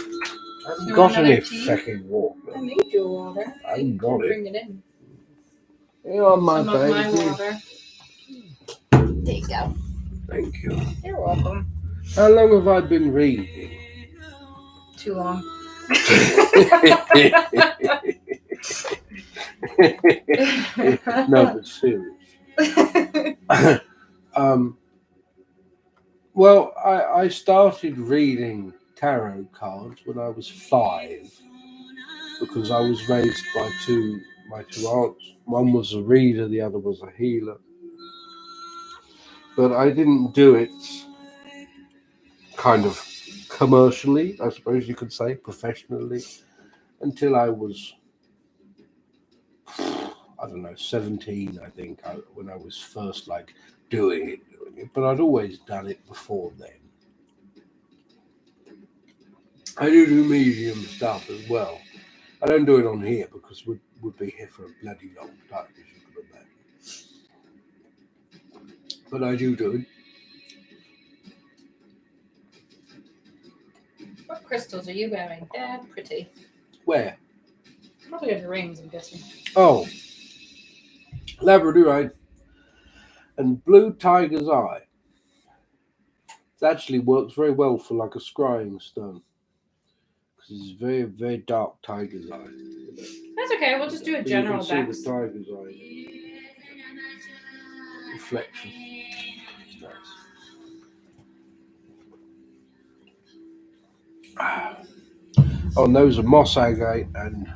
I haven't got any fucking water. I made you water. I haven't got it. Bring it in. Yeah, my Some baby. of my water. There you go. Thank you. You're welcome. How long have I been reading? Too long. No, but serious. Well, I started reading tarot cards when I was 5 because I was raised by my two aunts. One was a reader, the other was a healer. But I didn't do it kind of commercially, I suppose you could say, professionally, until I was, I don't know, 17, I think, when I was first doing it. But I'd always done it before then. I do medium stuff as well. I don't do it on here because we'd be here for a bloody long time, as you can imagine. But I do it. What crystals are you wearing, Dad? Pretty. Where? Probably under rings, I'm guessing. Oh, labradorite and blue tiger's eye. It actually works very well for like a scrying stone because it's very, very dark tiger's eye. That's okay. We'll just do a general You can Bex. see the tiger's eye. reflection. It's nice. Oh, and those are moss agate and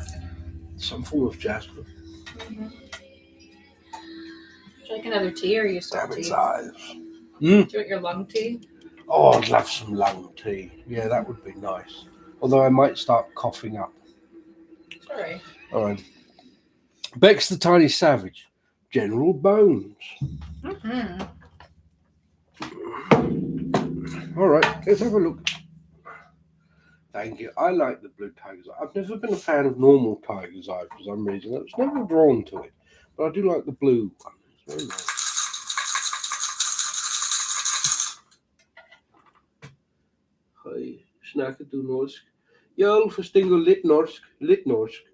some form of jasper. Mm-hmm. Would you like another tea or are you Damn salty? its eyes. Do you want your lung tea? Oh, I'd love some lung tea. Yeah, that would be nice. Although I might start coughing up. It's all right. All right. Bex the Tiny Savage. General Bones. Mm-hmm. All right, let's have a look. Thank you. I like the blue tiger's eye. I've never been a fan of normal tiger's eye for some reason. I was never drawn to it. But I do like the blue one. It's very nice. Hej, snakker du norsk? Jeg forstår lidt norsk. Lidt norsk.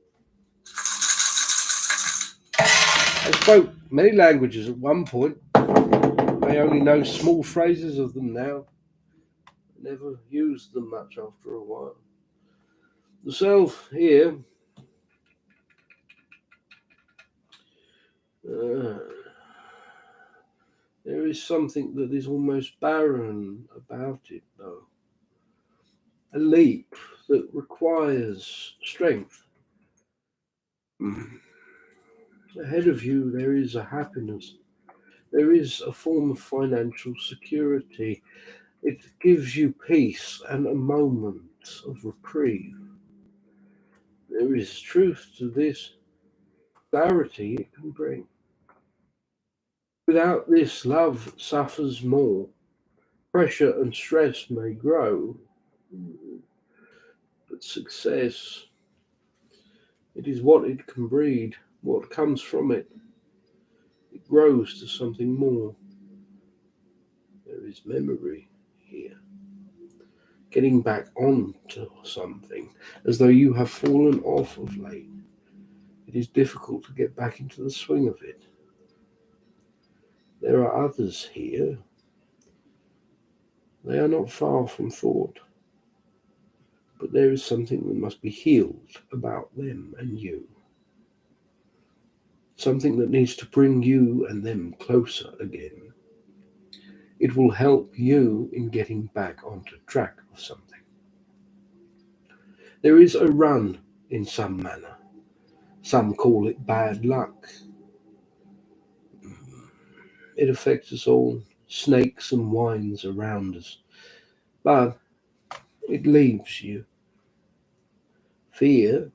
I spoke many languages at one point. I only know small phrases of them now. Never used them much after a while. The self here. There is something that is almost barren about it, though. A leap that requires strength. Ahead of you, there is a happiness. There is a form of financial security. It gives you peace and a moment of reprieve. There is truth to this, clarity it can bring. Without this, love suffers more. Pressure and stress may grow, but success, it is what it can breed, what comes from it. It grows to something more. There is memory here. Getting back onto something, as though you have fallen off of late. It is difficult to get back into the swing of it. There are others here. They are not far from thought. But there is something that must be healed about them and you. Something that needs to bring you and them closer again. It will help you in getting back onto track of something. There is a run in some manner. Some call it bad luck. It affects us all, snakes and winds around us. But it leaves you. Fear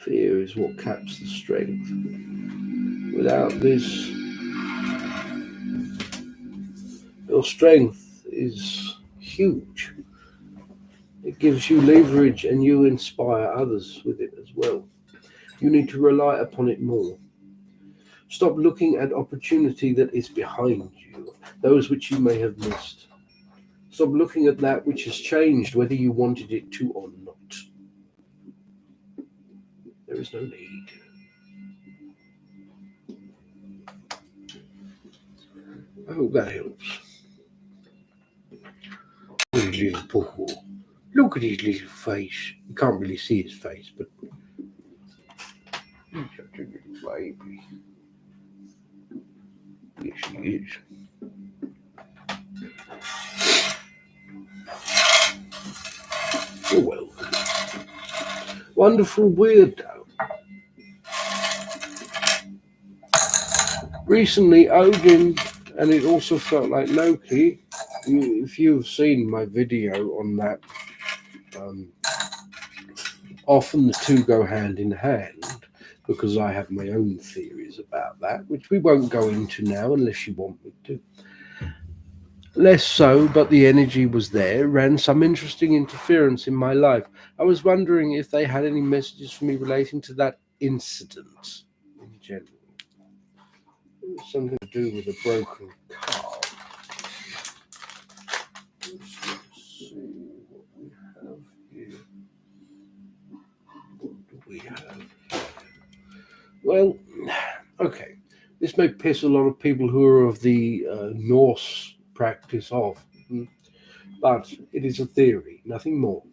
is what caps the strength. Without this, your strength is huge. It gives you leverage and you inspire others with it as well. You need to rely upon it more. Stop looking at opportunity that is behind you, those which you may have missed. Stop looking at that which has changed, whether you wanted it to or not. There is no need. I hope that helps. Little Poco. Look at his little face. You can't really see his face, but he's such a little baby. Yes, he is. You're welcome. Wonderful weirdo. Recently, Odin, and it also felt like Loki. If you've seen my video on that, often the two go hand in hand, because I have my own theories about that, which we won't go into now unless you want me to. Less so, but the energy was there, ran some interesting interference in my life. I was wondering if they had any messages for me relating to that incident in general. It was something to do with a broken car. Let's see what we have here. What do we have? Well, okay. This may piss a lot of people who are of the Norse practice off, but it is a theory, nothing more.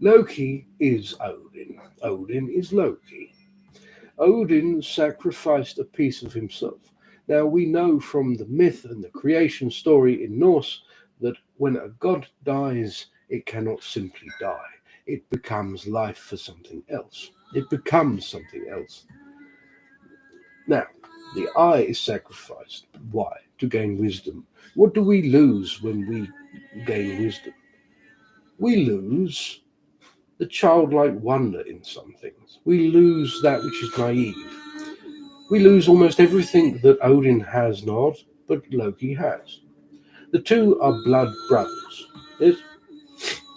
Loki is Odin. Odin is Loki. Odin sacrificed a piece of himself. Now we know from the myth and the creation story in Norse that when a god dies, it cannot simply die. It becomes life for something else. It becomes something else. Now, the eye is sacrificed. Why? To gain wisdom. What do we lose when we gain wisdom? We lose the childlike wonder in some things. We lose that which is naive. We lose almost everything that Odin has not, but Loki has. The two are blood brothers. Yes?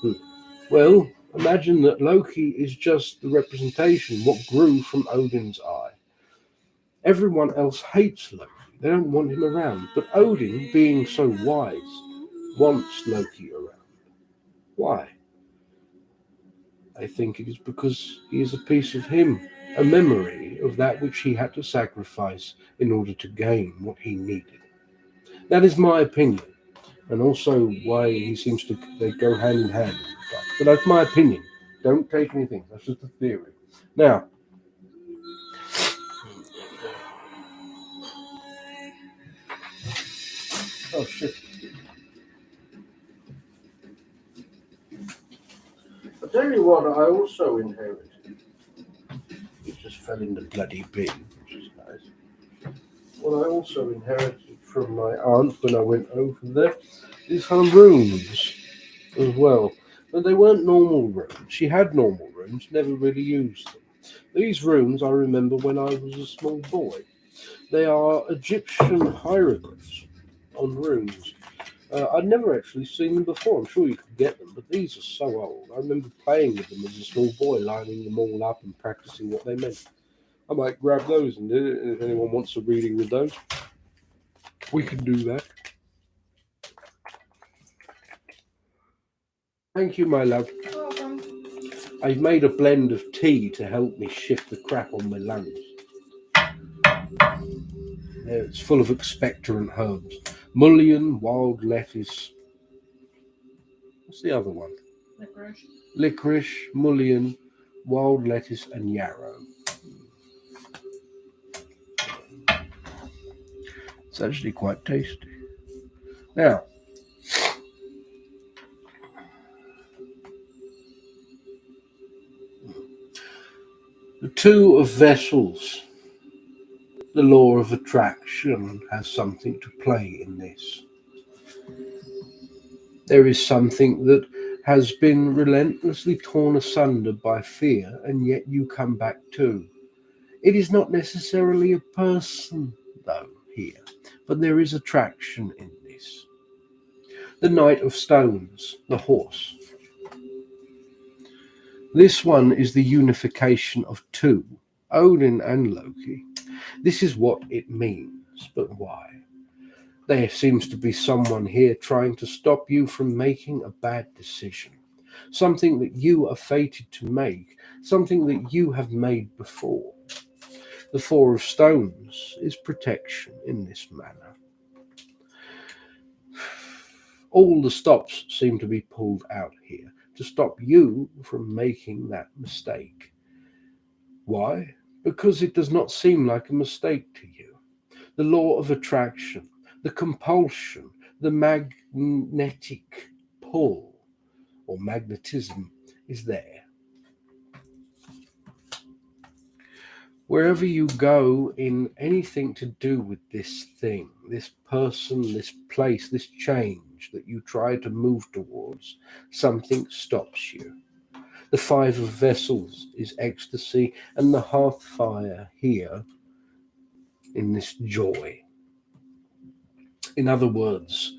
Hmm. Well, imagine that Loki is just the representation, what grew from Odin's eye. Everyone else hates Loki. They don't want him around. But Odin, being so wise, wants Loki around. Why? I think it is because he is a piece of him, a memory of that which he had to sacrifice in order to gain what he needed. That is my opinion, and also why he seems to they go hand in hand. But that's my opinion. Don't take anything. That's just a theory. Now, oh shit! I'll tell you what. I also inherited. It just fell in the bloody bin, which is nice. What I also inherited from my aunt when I went over there is her rooms as well. But they weren't normal rooms. She had normal rooms, never really used them. These rooms I remember when I was a small boy. They are Egyptian hieroglyphs on rooms. I'd never actually seen them before. I'm sure you could get them, but these are so old. I remember playing with them as a small boy, lining them all up and practicing what they meant. I might grab those and do it. If anyone wants a reading with those, we can do that. Thank you, my love. Welcome. I've made a blend of tea to help me shift the crap on my lungs. It's full of expectorant herbs. Mullein, wild lettuce. What's the other one? Licorice. Licorice, mullein, wild lettuce, and yarrow. It's actually quite tasty. Now, the two of vessels. The law of attraction has something to play in this. There is something that has been relentlessly torn asunder by fear, and yet you come back to. It is not necessarily a person, though, here, but there is attraction in this. The Knight of Stones, the horse. This one is the unification of two, Odin and Loki. This is what it means, but why? There seems to be someone here trying to stop you from making a bad decision. Something that you are fated to make, something that you have made before. The Four of Stones is protection in this manner. All the stops seem to be pulled out here to stop you from making that mistake. Why? Because it does not seem like a mistake to you. The law of attraction, the compulsion, the magnetic pull or magnetism is there. Wherever you go in anything to do with this thing, this person, this place, this change that you try to move towards, something stops you. The Five of Vessels is ecstasy, and the hearth fire here in this joy. In other words,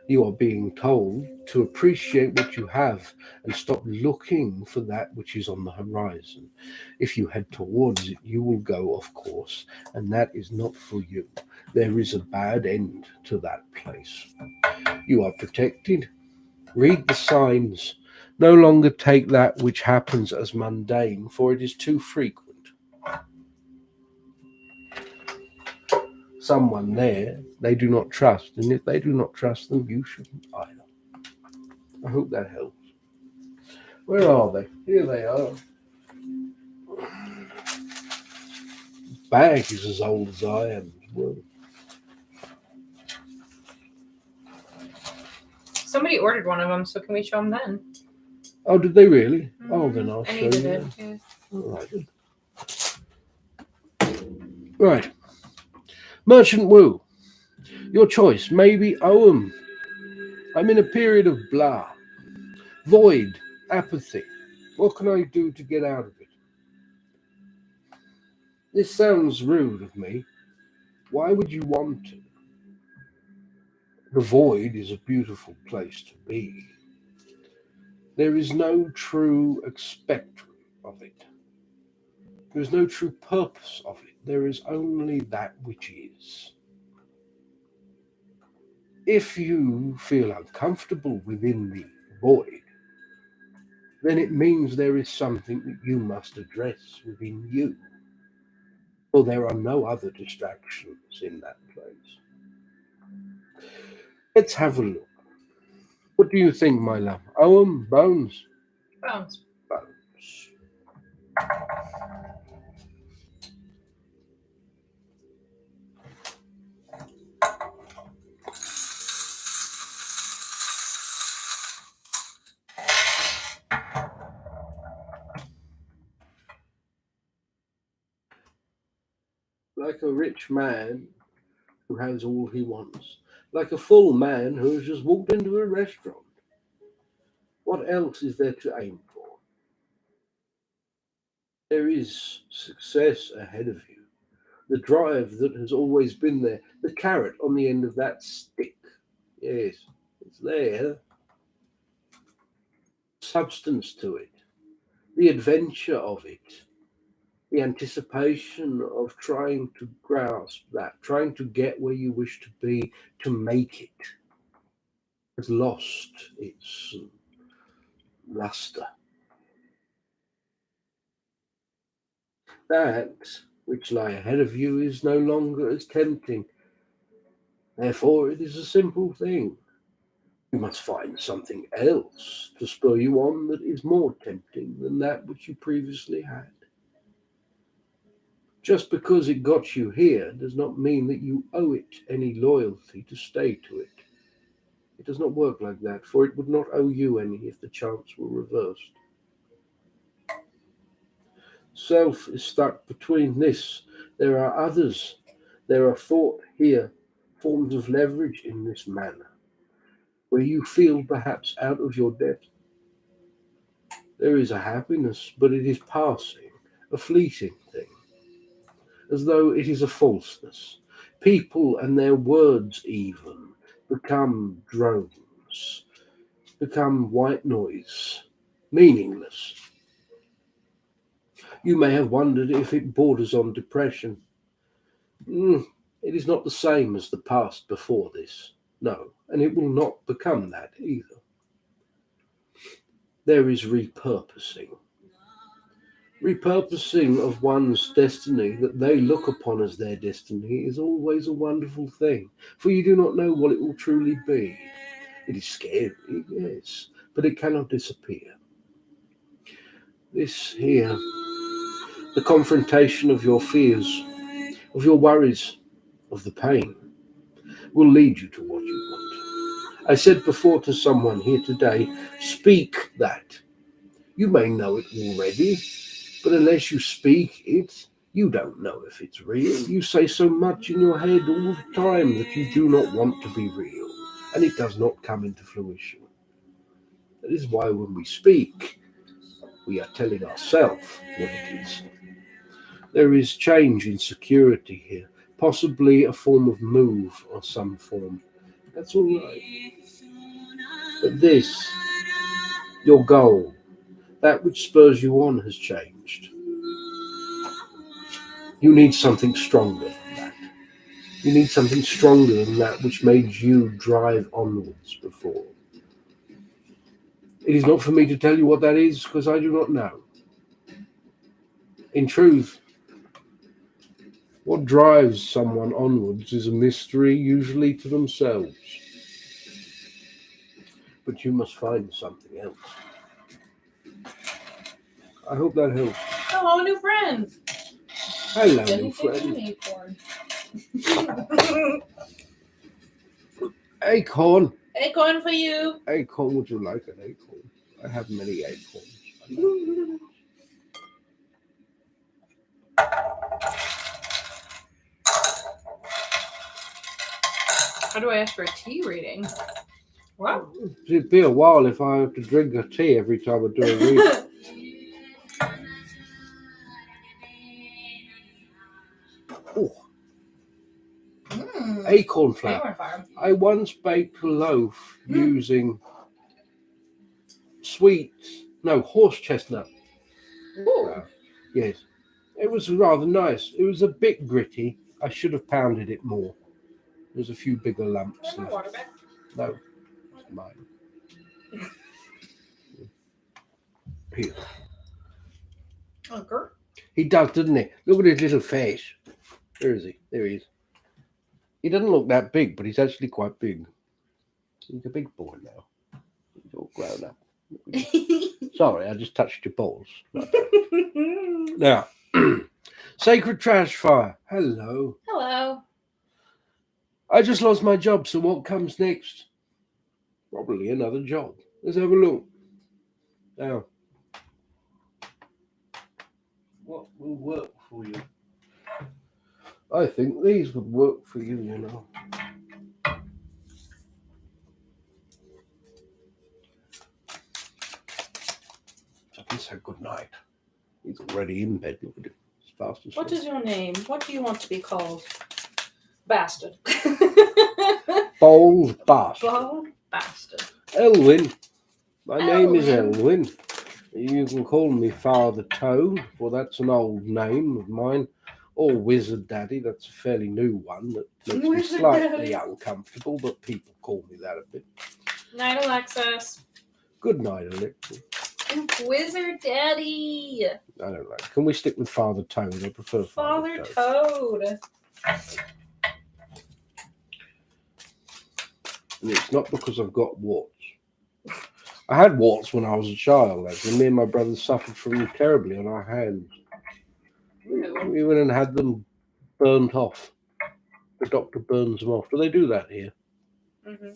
you are being told to appreciate what you have and stop looking for that which is on the horizon. If you head towards it, you will go off course, and that is not for you. There is a bad end to that place. You are protected. Read the signs. No longer take that which happens as mundane, for it is too frequent. Someone there they do not trust, and if they do not trust them, you shouldn't either. I hope that helps. Where are they? Here they are. bag is as old as I am as well. Somebody ordered one of them, so can we show them then? Oh, did they really? Oh, then I'll I show needed you. it. Yeah. All right. Right. Merchant Wu, your choice. Maybe Owen. I'm in a period of blah, void, apathy. What can I do to get out of it? This sounds rude of me. Why would you want to? The void is a beautiful place to be. There is no true expectorant of it. There is no true purpose of it. There is only that which is. If you feel uncomfortable within the void, then it means there is something that you must address within you. For there are no other distractions in that place. Let's have a look. What do you think, my love? Owen, Bones? Bones. Bones. Like a rich man who has all he wants. Like a full man who has just walked into a restaurant. What else is there to aim for? There is success ahead of you. The drive that has always been there, the carrot on the end of that stick. Yes, it's there. Substance to it, the adventure of it, the anticipation of trying to grasp that, trying to get where you wish to be, to make it, has lost its luster. That which lie ahead of you is no longer as tempting. Therefore, it is a simple thing. You must find something else to spur you on that is more tempting than that which you previously had. Just because it got you here does not mean that you owe it any loyalty to stay to it. It does not work like that, for it would not owe you any if the chance were reversed. Self is stuck between this. There are others. There are thought here, forms of leverage in this manner, where you feel perhaps out of your depth. There is a happiness, but it is passing, a fleeting thing, as though it is a falseness. People and their words even become drones, become white noise, meaningless. You may have wondered if it borders on depression. It is not the same as the past before this. No, and it will not become that either. There is repurposing. Repurposing of one's destiny that they look upon as their destiny is always a wonderful thing, for you do not know what it will truly be. It is scary, yes, but it cannot disappear. This here, the confrontation of your fears, of your worries, of the pain, will lead you to what you want. I said before to someone here today, speak that. You may know it already, but unless you speak it, you don't know if it's real. You say so much in your head all the time that you do not want to be real, and it does not come into fruition. That is why when we speak, we are telling ourselves what it is. There is change in security here, possibly a form of move or some form. That's all right. But this, your goal, that which spurs you on, has changed. You need something stronger than that. You need something stronger than that which made you drive onwards before. It is not for me to tell you what that is, because I do not know. In truth, what drives someone onwards is a mystery, usually to themselves. But you must find something else. I hope that helps. Hello, new friends. Hello, Anything new you friend. need for. Acorn. Acorn for you. Acorn, would you like an acorn? I have many acorns. How do I ask for a tea reading? What? It'd be a while if I have to drink a tea every time I do a read. Oh, acorn flour. Acorn flour. I once baked a loaf using horse chestnut. Ooh. Yes, it was rather nice. It was a bit gritty. I should have pounded it more. There's a few bigger lumps. Where's my water back? No, it's mine. Here. Oh, Gert. He does, doesn't he? Look at his little face. Where is he? There he is. He doesn't look that big, but he's actually quite big. He's a big boy now. He's all grown up. Sorry, I just touched your balls. Now, Sacred Trash Fire. Hello. Hello. I just lost my job, so what comes next? Probably another job. Let's have a look. Now, what will work for you? I think these would work for you, you know. I can say good night. He's already in bed. Look at him. As fast as What is your name? What do you want to be called? Bastard. Bold bastard. Bold bastard. Elwynn. My name is Elwynn. Elwynn. You can call me Father Toad, for that's an old name of mine. Or Wizard Daddy, that's a fairly new one that makes me Wizard slightly Daddy. uncomfortable, but people call me that a bit. Night, Alexis. Good night, Alexa. Wizard Daddy. I don't like. Can we stick with Father Toad? I prefer Father Toad. Toad. And it's not because I've got warts. I had warts when I was a child, actually. Me and my brother suffered from them terribly on our hands. We went and had them burnt off. The doctor burns them off. Do they do that here? Mm-hmm.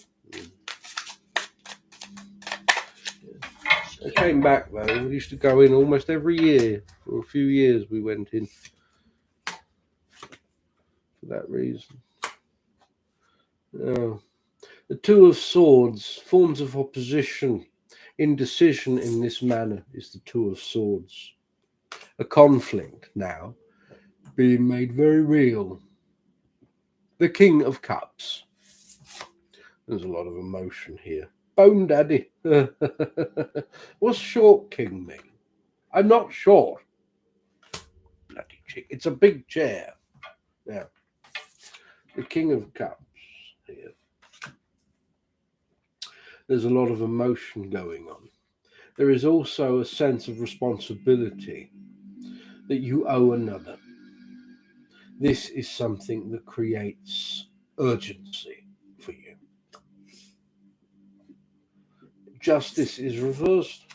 I came back though. We used to go in almost every year. For a few years we went in. For that reason. The Two of Swords, forms of opposition. Indecision in this manner is the Two of Swords. A conflict now being made very real. The King of Cups. There's a lot of emotion here. Bone Daddy. What's short king mean? I'm not short. Bloody chick. It's a big chair. Now, the King of Cups here. There's a lot of emotion going on. There is also a sense of responsibility that you owe another. This is something that creates urgency for you. Justice is reversed.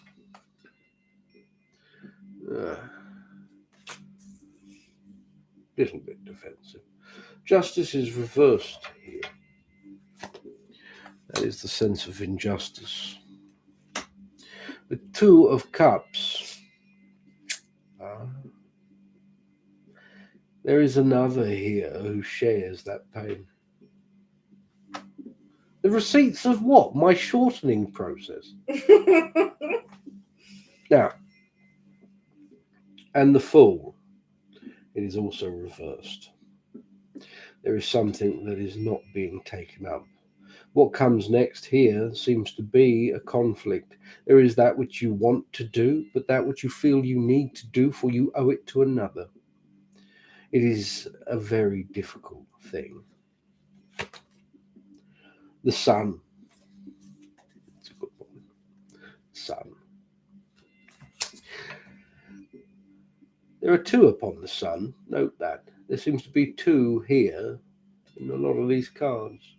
Little bit defensive. Justice is reversed here. That is the sense of injustice. The Two of Cups. There is another here who shares that pain. The receipts of what? My shortening process. Now, and the Fool. It is also reversed. There is something that is not being taken up. What comes next here seems to be a conflict. There is that which you want to do, but that which you feel you need to do, for you owe it to another. It is a very difficult thing. The Sun. It's a good one. Sun. There are two upon the Sun. Note that. There seems to be two here in a lot of these cards.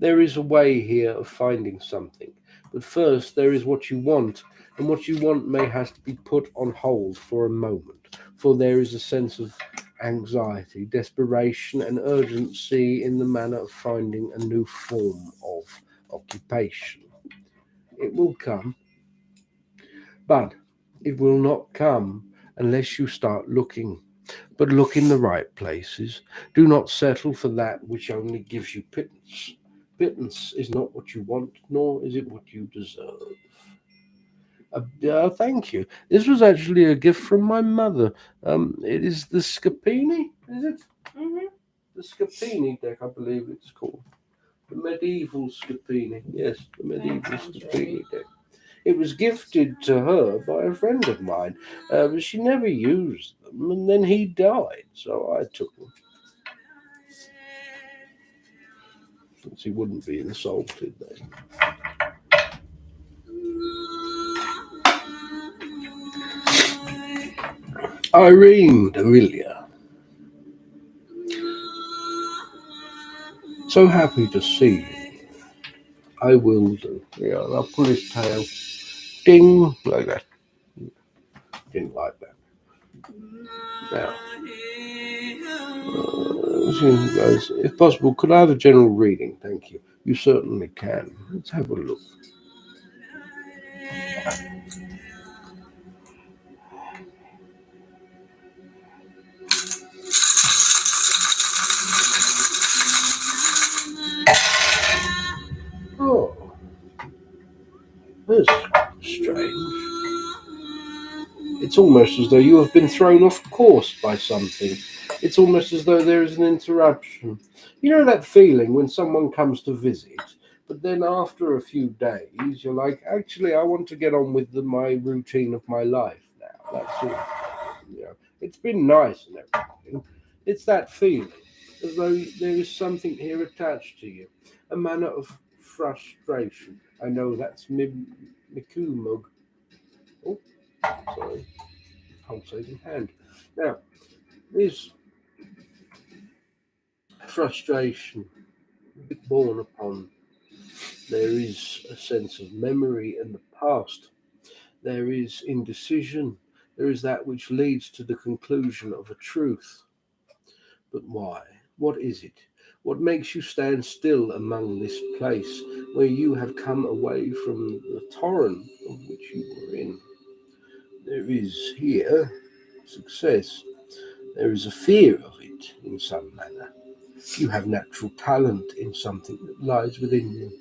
There is a way here of finding something. But first, there is what you want, and what you want may have to be put on hold for a moment, for there is a sense of anxiety, desperation, and urgency in the manner of finding a new form of occupation. It will come, but it will not come unless you start looking. But look in the right places. Do not settle for that which only gives you pittance. Pittance is not what you want, nor is it what you deserve. Thank you. This was actually a gift from my mother. It is the Scapini, is it? Mm-hmm. The Scapini deck, I believe it's called. The medieval Scapini. Yes, the medieval sounds Scapini right. deck. It was gifted to her by a friend of mine, but she never used them, and then he died, so I took them. Since he wouldn't be insulted then. Irene Damilia, so happy to see you. I will do. Yeah, I'll pull his tail. Ding! Like that. Didn't like that. Now, guys, if possible, could I have a general reading? Thank you. You certainly can. Let's have a look. Oh, that's strange. It's almost as though you have been thrown off course by something. It's almost as though there is an interruption. You know that feeling when someone comes to visit, but then after a few days, you're like, actually, I want to get on with my routine of my life now. That's it. You know, it's been nice and everything. It's that feeling, as though there is something here attached to you, a manner of frustration. I know that's Mikumug. Oh, sorry, pulsating hand. Now, this frustration born upon there is a sense of memory in the past. There is indecision. There is that which leads to the conclusion of a truth. But why? What is it? What makes you stand still among this place where you have come away from the torrent of which you were in? There is here success. There is a fear of it in some manner. You have natural talent in something that lies within you.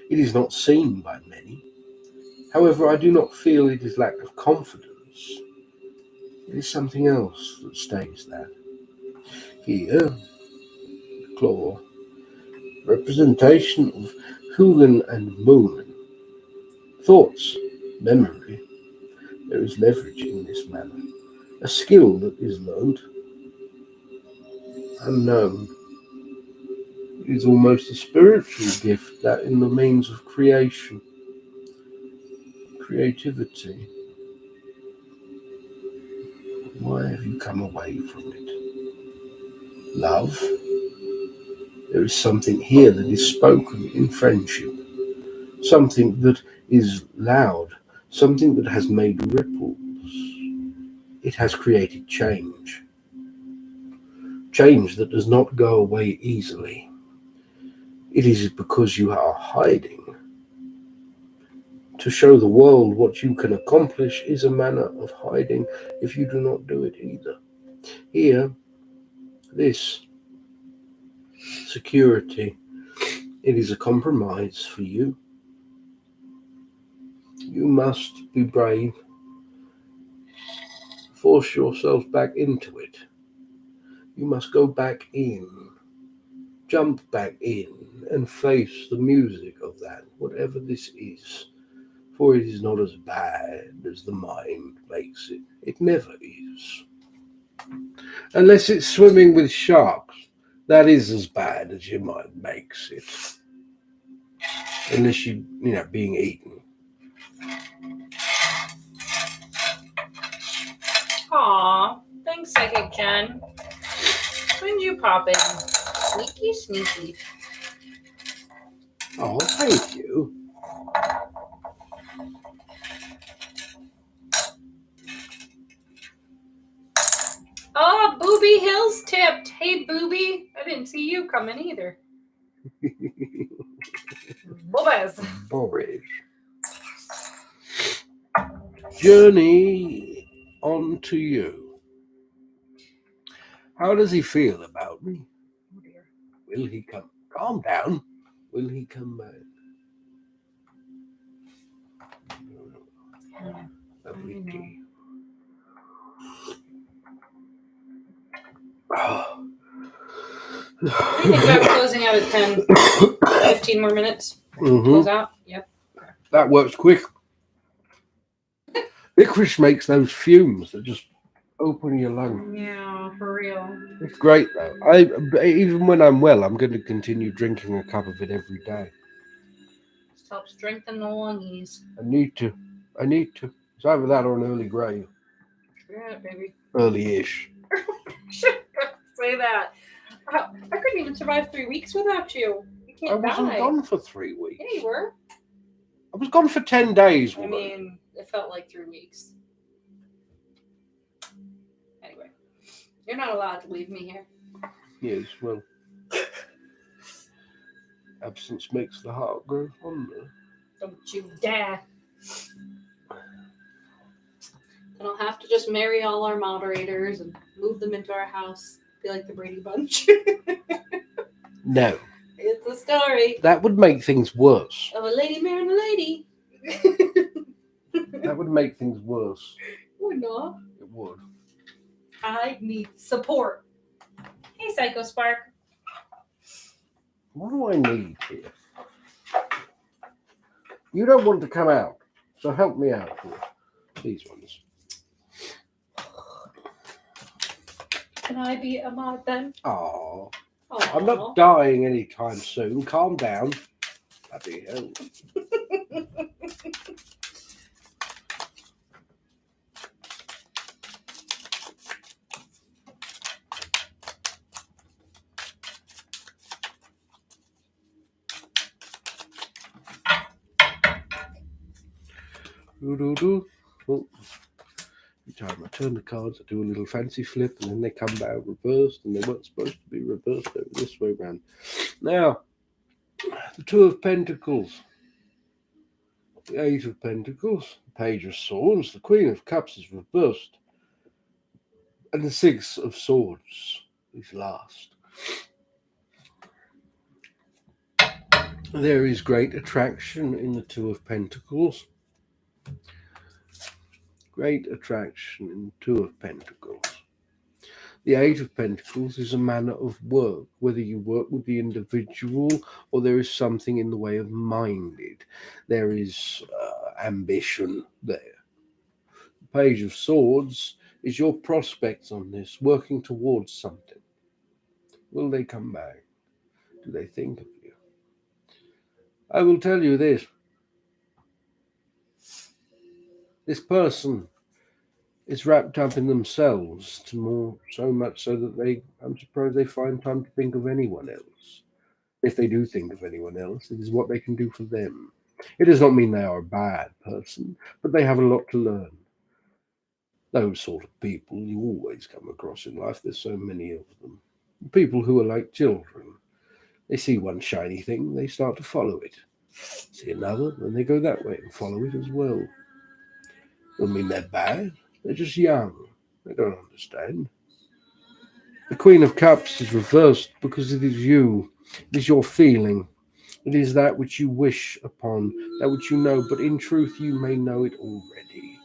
It is not seen by many. However, I do not feel it is lack of confidence. It is something else that stays there. Here, claw, representation of Hugin and Moon. Thoughts, memory. There is leverage in this manner. A skill that is learned, unknown. It is almost a spiritual gift that in the means of creation, creativity. Why have you come away from it? Love. There is something here that is spoken in friendship, something that is loud, something that has made ripples. It has created change, change that does not go away easily. It is because you are hiding. To show the world what you can accomplish is a manner of hiding if you do not do it either. Here, this security, it is a compromise for you. You must be brave. Force yourself back into it. You must go back in, jump back in, and face the music of that, whatever this is. For it is not as bad as the mind makes it. It never is. Unless it's swimming with sharks, that is as bad as your mind makes it. Unless being eaten. Aw, thanks, Psychic Jen. When did you pop in? Sneaky, sneaky. coming either. Bobas. Boris. Journey on to you. How does he feel about me? Oh dear. Will he come? Calm down. Will he come back? Lovely I know. tea. Oh. What do you think about closing out at 10? 15 more minutes? Mhm. Close out? Yep. That works quick. Licorice makes those fumes that just open your lungs. Yeah, for real. It's great though. Even when I'm well, I'm going to continue drinking a cup of it every day. Just helps strengthen the lungies. I need to. It's either that or an early grey. Yeah, baby. Early-ish. Say that. I couldn't even survive 3 weeks without you. You I can't wasn't die. gone for 3 weeks. Yeah, you were. I was gone for 10 days. I Woman. mean, it felt like 3 weeks. Anyway, you're not allowed to leave me here. Yes, well, absence makes the heart grow fonder. Don't you dare. And I'll have to just marry all our moderators and move them into our house. Be like the Brady Bunch. No, It's a story that would make things worse. of a lady marrying a lady. That would make things worse. Would not. It would. I need support. Hey, Psycho Spark. What do I need here? You don't want to come out, so help me out here. These ones. Can I be a mod then? Oh, Aw. I'm not dying anytime soon. Calm down. Bloody hell. Doo-doo-doo. Oh. Every time I turn the cards, I do a little fancy flip, and then they come back reversed, and they weren't supposed to be reversed over this way round. Now, the Two of Pentacles, the Eight of Pentacles, the Page of Swords, the Queen of Cups is reversed, and the Six of Swords is last. There is great attraction in the Two of Pentacles. Great attraction in the Two of Pentacles. The Eight of Pentacles is a manner of work, whether you work with the individual or there is something in the way of minded. There is ambition there. The Page of Swords is your prospects on this, working towards something. Will they come back? Do they think of you? I will tell you this. This person is wrapped up in themselves so much so that I'm surprised they find time to think of anyone else. If they do think of anyone else, it is what they can do for them. It does not mean they are a bad person, but they have a lot to learn. Those sort of people you always come across in life. There's so many of them. People who are like children. They see one shiny thing, they start to follow it. See another, and they go that way and follow it as well. Doesn't mean they're bad. They're just young. They don't understand. The Queen of Cups is reversed because it is you. It is your feeling. It is that which you wish upon, that which you know, but in truth you may know it already.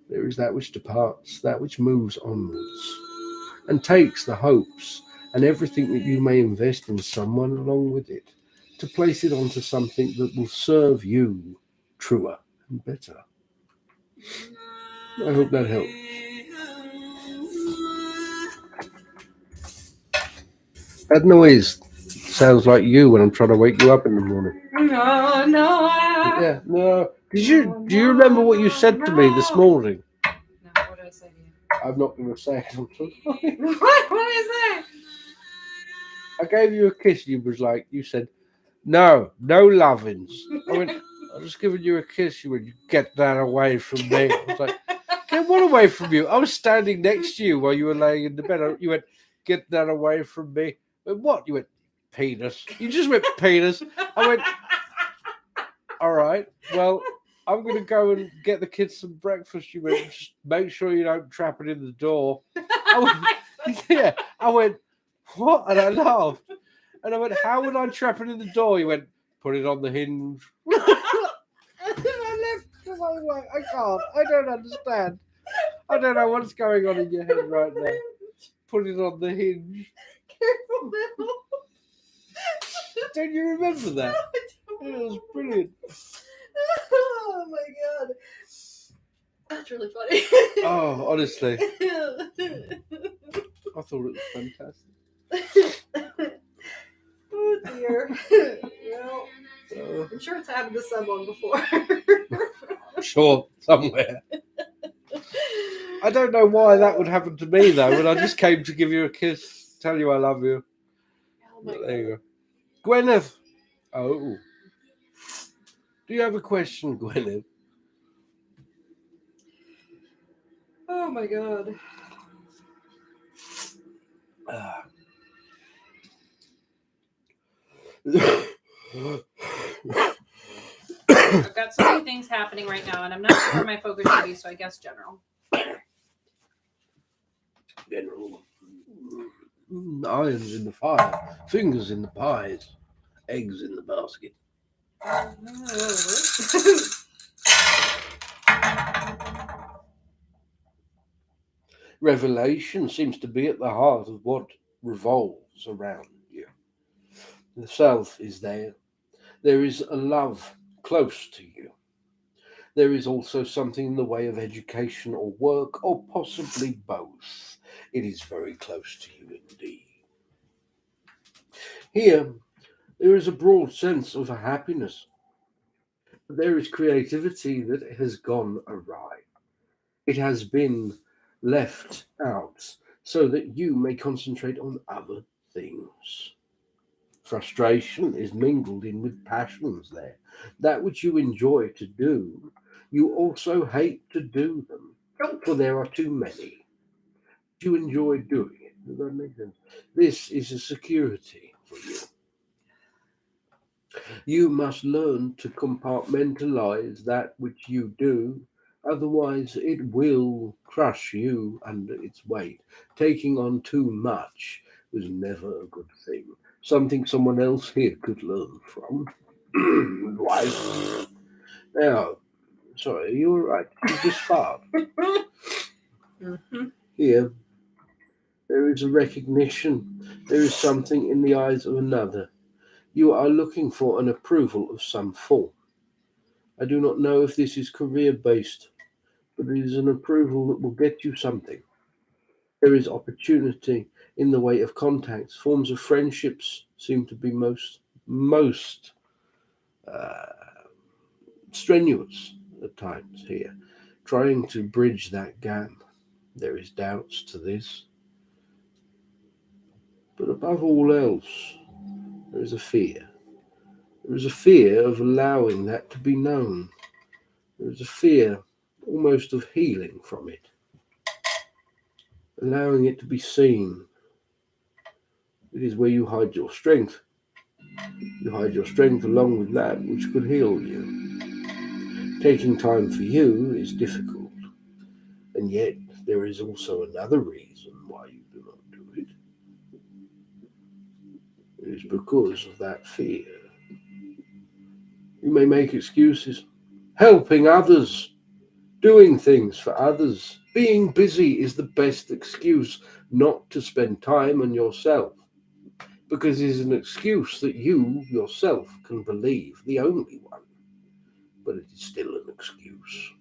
There is that which departs, that which moves onwards, and takes the hopes and everything that you may invest in someone along with it, to place it onto something that will serve you truer and better. I hope that helps. That noise sounds like you when I'm trying to wake you up in the morning. No. Yeah, no. Do you remember what you said to me this morning? No, what did I say to you? I'm not going to say it. I'm so sorry. What is that? I gave you a kiss. You said, no lovings. I went, I'm just giving you a kiss. You went, you get that away from me. I was like, get what away from you? I was standing next to you while you were laying in the bed. You went, Get that away from me. I went, what? You went, penis. You just went, penis. I went, all right, well, I'm going to go and get the kids some breakfast. You went, just make sure you don't trap it in the door. I went, yeah. I went, what? And I laughed. And I went, how would I trap it in the door? He went, put it on the hinge. And then I left because I was like, I can't. I don't understand. I don't know what's going on in your head right now. Put it on the hinge. Careful, Bill. Don't you remember that? No, I It don't. was brilliant. Oh my god. That's really funny. Oh, honestly, I thought it was fantastic. Oh dear. Well, I'm sure it's happened to someone before. Sure, somewhere. I don't know why that would happen to me though. When I just came to give you a kiss, tell you I love you. Oh my There you go. Gwyneth. Oh. Do you have a question, Gwyneth? Oh my god. I've got so many things happening right now, and I'm not sure where my focus should be, so I guess general. General. Irons in the fire, fingers in the pies, eggs in the basket. Revelation seems to be at the heart of what revolves around you. The self is there. There is a love close to you. There is also something in the way of education or work, or possibly both. It is very close to you indeed. Here, there is a broad sense of happiness. There is creativity that has gone awry. It has been left out so that you may concentrate on other things. Frustration is mingled in with passions there. That which you enjoy to do, you also hate to do them, for there are too many. You enjoy doing it. Does that make sense? This is a security for you. You must learn to compartmentalize that which you do, otherwise, it will crush you under its weight. Taking on too much was never a good thing. Something someone else here could learn from. Right. Now, sorry, you're right. You just fart. Mm-hmm. Here, there is a recognition. There is something in the eyes of another. You are looking for an approval of some form. I do not know if this is career-based, but it is an approval that will get you something. There is opportunity in the way of contacts. Forms of friendships seem to be most strenuous at times here, trying to bridge that gap. There is doubts to this, but above all else, there is a fear. There is a fear of allowing that to be known. There is a fear almost of healing from it, allowing it to be seen. It is where you hide your strength. You hide your strength along with that which could heal you. Taking time for you is difficult, and yet there is also another reason why you do not do it. It is because of that fear. You may make excuses. Helping others, doing things for others, being busy is the best excuse not to spend time on yourself, because it is an excuse that you yourself can believe, the only one. But it is still an excuse.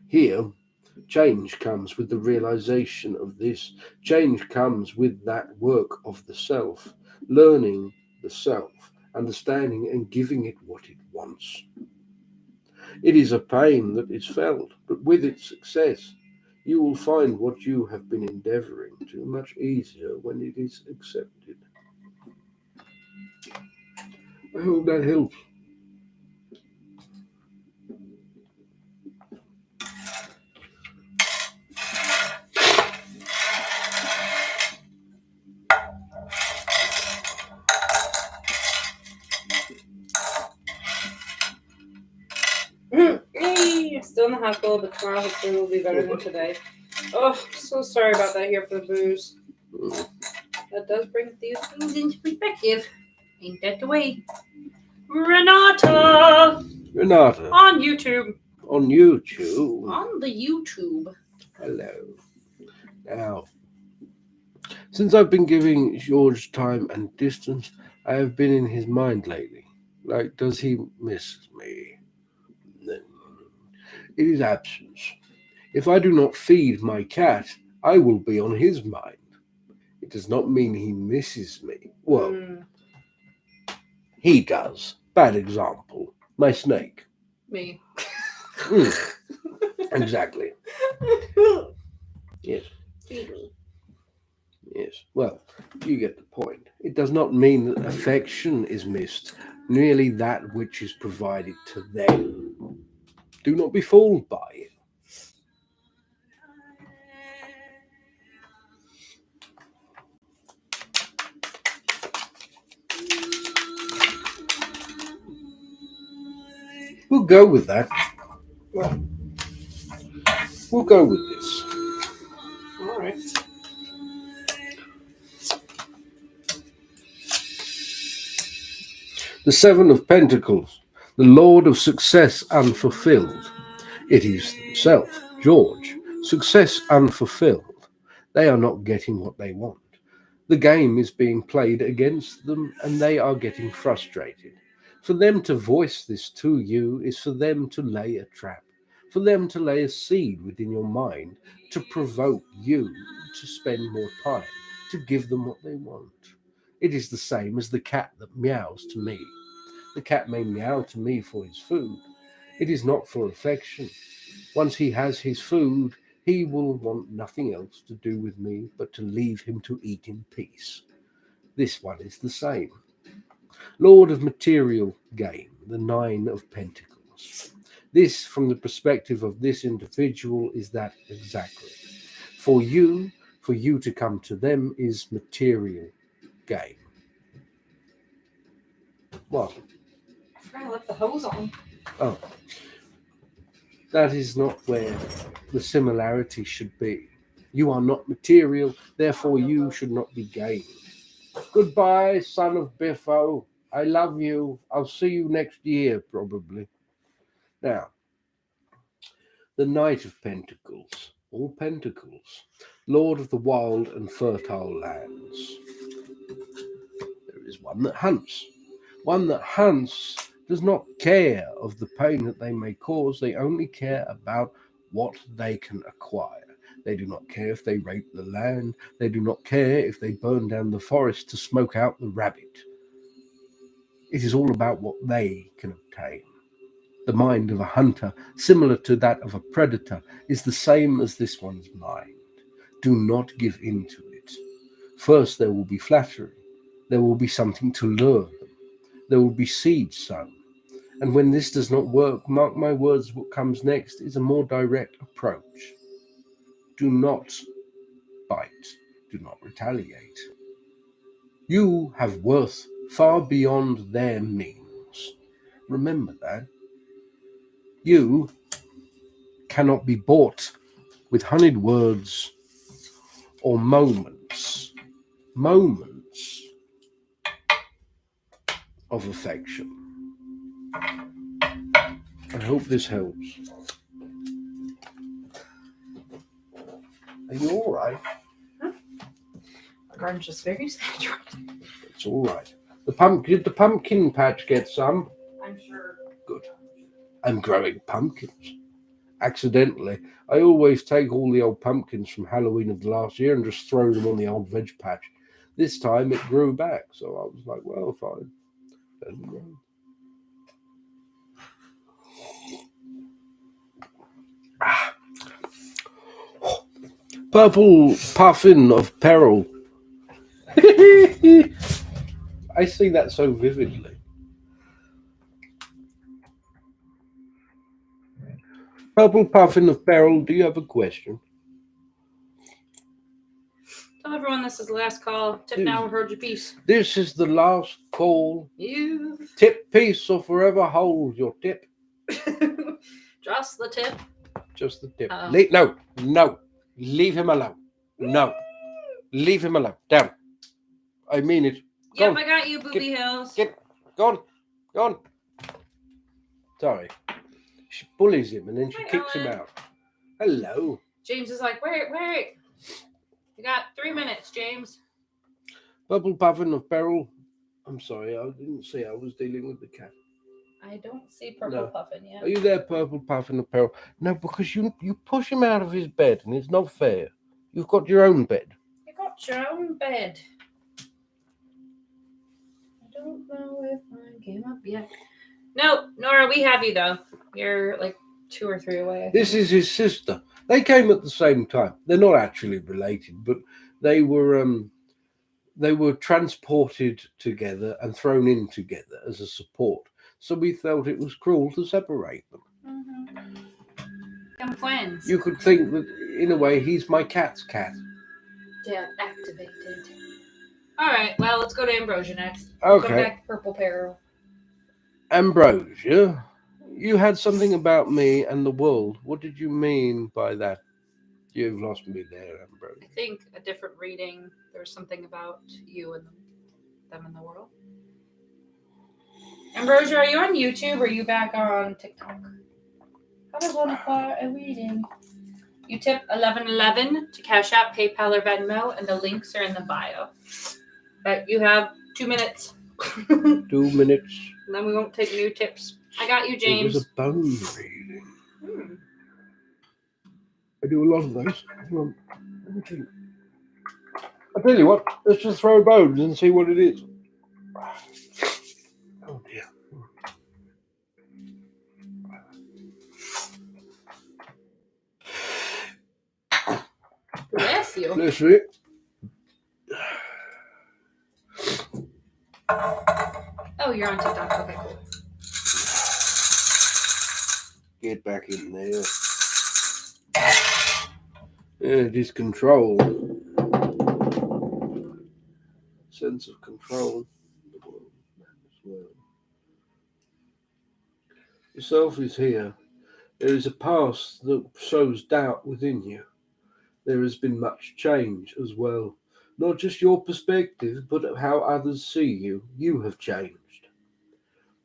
Here, change comes with the realization of this. Change comes with that work of the self, learning the self, understanding and giving it what it wants. It is a pain that is felt, but with its success, you will find what you have been endeavoring to much easier when it is accepted. I hope that helps. still in the hospital, but tomorrow hopefully will be better than today. Oh, so sorry about that here for the booze. That does bring these things into perspective. Ain't that the way? Renata! On YouTube. On YouTube. On the YouTube. Hello. Now, since I've been giving George time and distance, I have been in his mind lately. Like, does he miss me? No. It is absence. If I do not feed my cat, I will be on his mind. It does not mean he misses me. Well, he does. Bad example. My snake. Me. Exactly. Yes. Feed me. Yes. Well, you get the point. It does not mean that affection is missed, merely that which is provided to them. Do not be fooled by it. We'll go with that. Well, We'll go with this. all right. The Seven of Pentacles, the Lord of Success Unfulfilled. It is himself, George. Success unfulfilled. They are not getting what they want. The game is being played against them and they are getting frustrated. For them to voice this to you is for them to lay a trap, for them to lay a seed within your mind to provoke you to spend more time, to give them what they want. It is the same as the cat that meows to me. The cat may meow to me for his food. It is not for affection. Once he has his food, he will want nothing else to do with me but to leave him to eat in peace. This one is the same. Lord of material gain, the Nine of Pentacles. This, from the perspective of this individual, is that exactly. For you to come to them is material gain. What? I forgot I left the hose on. Oh. That is not where the similarity should be. You are not material, therefore you should not be gained. Goodbye, son of Biffo. I love you. I'll see you next year, probably. Now, the Knight of Pentacles, all Pentacles, Lord of the wild and fertile lands. There is one that hunts. One that hunts does not care of the pain that they may cause. They only care about what they can acquire. They do not care if they rape the land. They do not care if they burn down the forest to smoke out the rabbit. It is all about what they can obtain. The mind of a hunter, similar to that of a predator, is the same as this one's mind. Do not give in to it. First, there will be flattery. There will be something to lure them. There will be seeds sown. And when this does not work, mark my words, what comes next is a more direct approach. Do not bite. Do not retaliate. You have worth far beyond their means. Remember that. You cannot be bought with honeyed words or moments of affection. I hope this helps. Are you all right? My garden's just very saturated. It's all right. Did the pumpkin patch get some? I'm sure. Good. I'm growing pumpkins. Accidentally. I always take all the old pumpkins from Halloween of the last year and just throw them on the old veg patch. This time it grew back, so I was like, well, fine. Let them grow. Purple puffin of peril. I see that so vividly. Purple puffin of peril, do you have a question? Tell everyone this is the last call. Tip now or hold your peace. This is the last call. You Tip peace or forever hold your tip. just the tip. Just the tip. Uh-oh. No. Leave him alone. No. Leave him alone. Down. I mean it. Go Yep, on. I got you, Booby Hills. Go on. Sorry. She bullies him and then she Hi, kicks him Ellen. out. Hello. James is like, wait. You got 3 minutes, James. Bubble puffin of Beryl. I'm sorry, I didn't see. I was dealing with the cat. I don't see Purple No. Puffin yet. Are you there, Purple Puffin of Beryl? No, because you push him out of his bed and it's not fair. You've got your own bed. You got your own bed. I don't know if I came up yet. No, Nora, we have you though. You're like 2 or 3 away. I This think. is his sister. They came at the same time. They're not actually related, but they were transported together and thrown in together as a support. So we felt it was cruel to separate them. Become twins. You could think that, in a way, he's my cat's cat. Yeah, activated. All right, well, let's go to Ambrosia next. Come Okay. back to Purple Peril. Ambrosia, you had something about me and the world. What did you mean by that? You've lost me there, Ambrosia. I think a different reading. There was something about you and them in the world. Ambrosia, are you on YouTube or are you back on TikTok? How does one acquire a reading? You tip 1111 to Cash App, PayPal, or Venmo, and the links are in the bio. But you have 2 minutes. 2 minutes. And then we won't take new tips. I got you, It James. was a bone reading. Hmm. I do a lot of those. Well, let me think. I tell you what, let's just throw bones and see what it is. Oh dear. Bless you. Let's see it. Oh, you're on TikTok. Okay, cool. Get back in there. Yeah, it is control. Sense of control. The world as well. Yourself is here. There is a past that sows doubt within you. There has been much change as well. Not just your perspective, but how others see you. You have changed.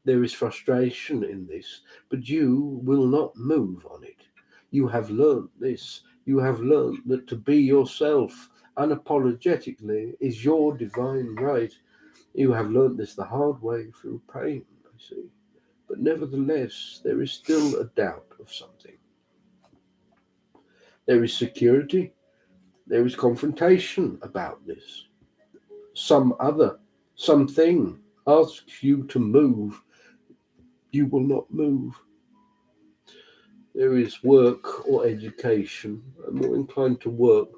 There is frustration in this, but you will not move on it. You have learned this. You have learned that to be yourself unapologetically is your divine right. You have learned this the hard way through pain, I see. But nevertheless, there is still a doubt of something. There is security. There is confrontation about this. Something asks you to move. You will not move. There is work or education. I'm more inclined to work.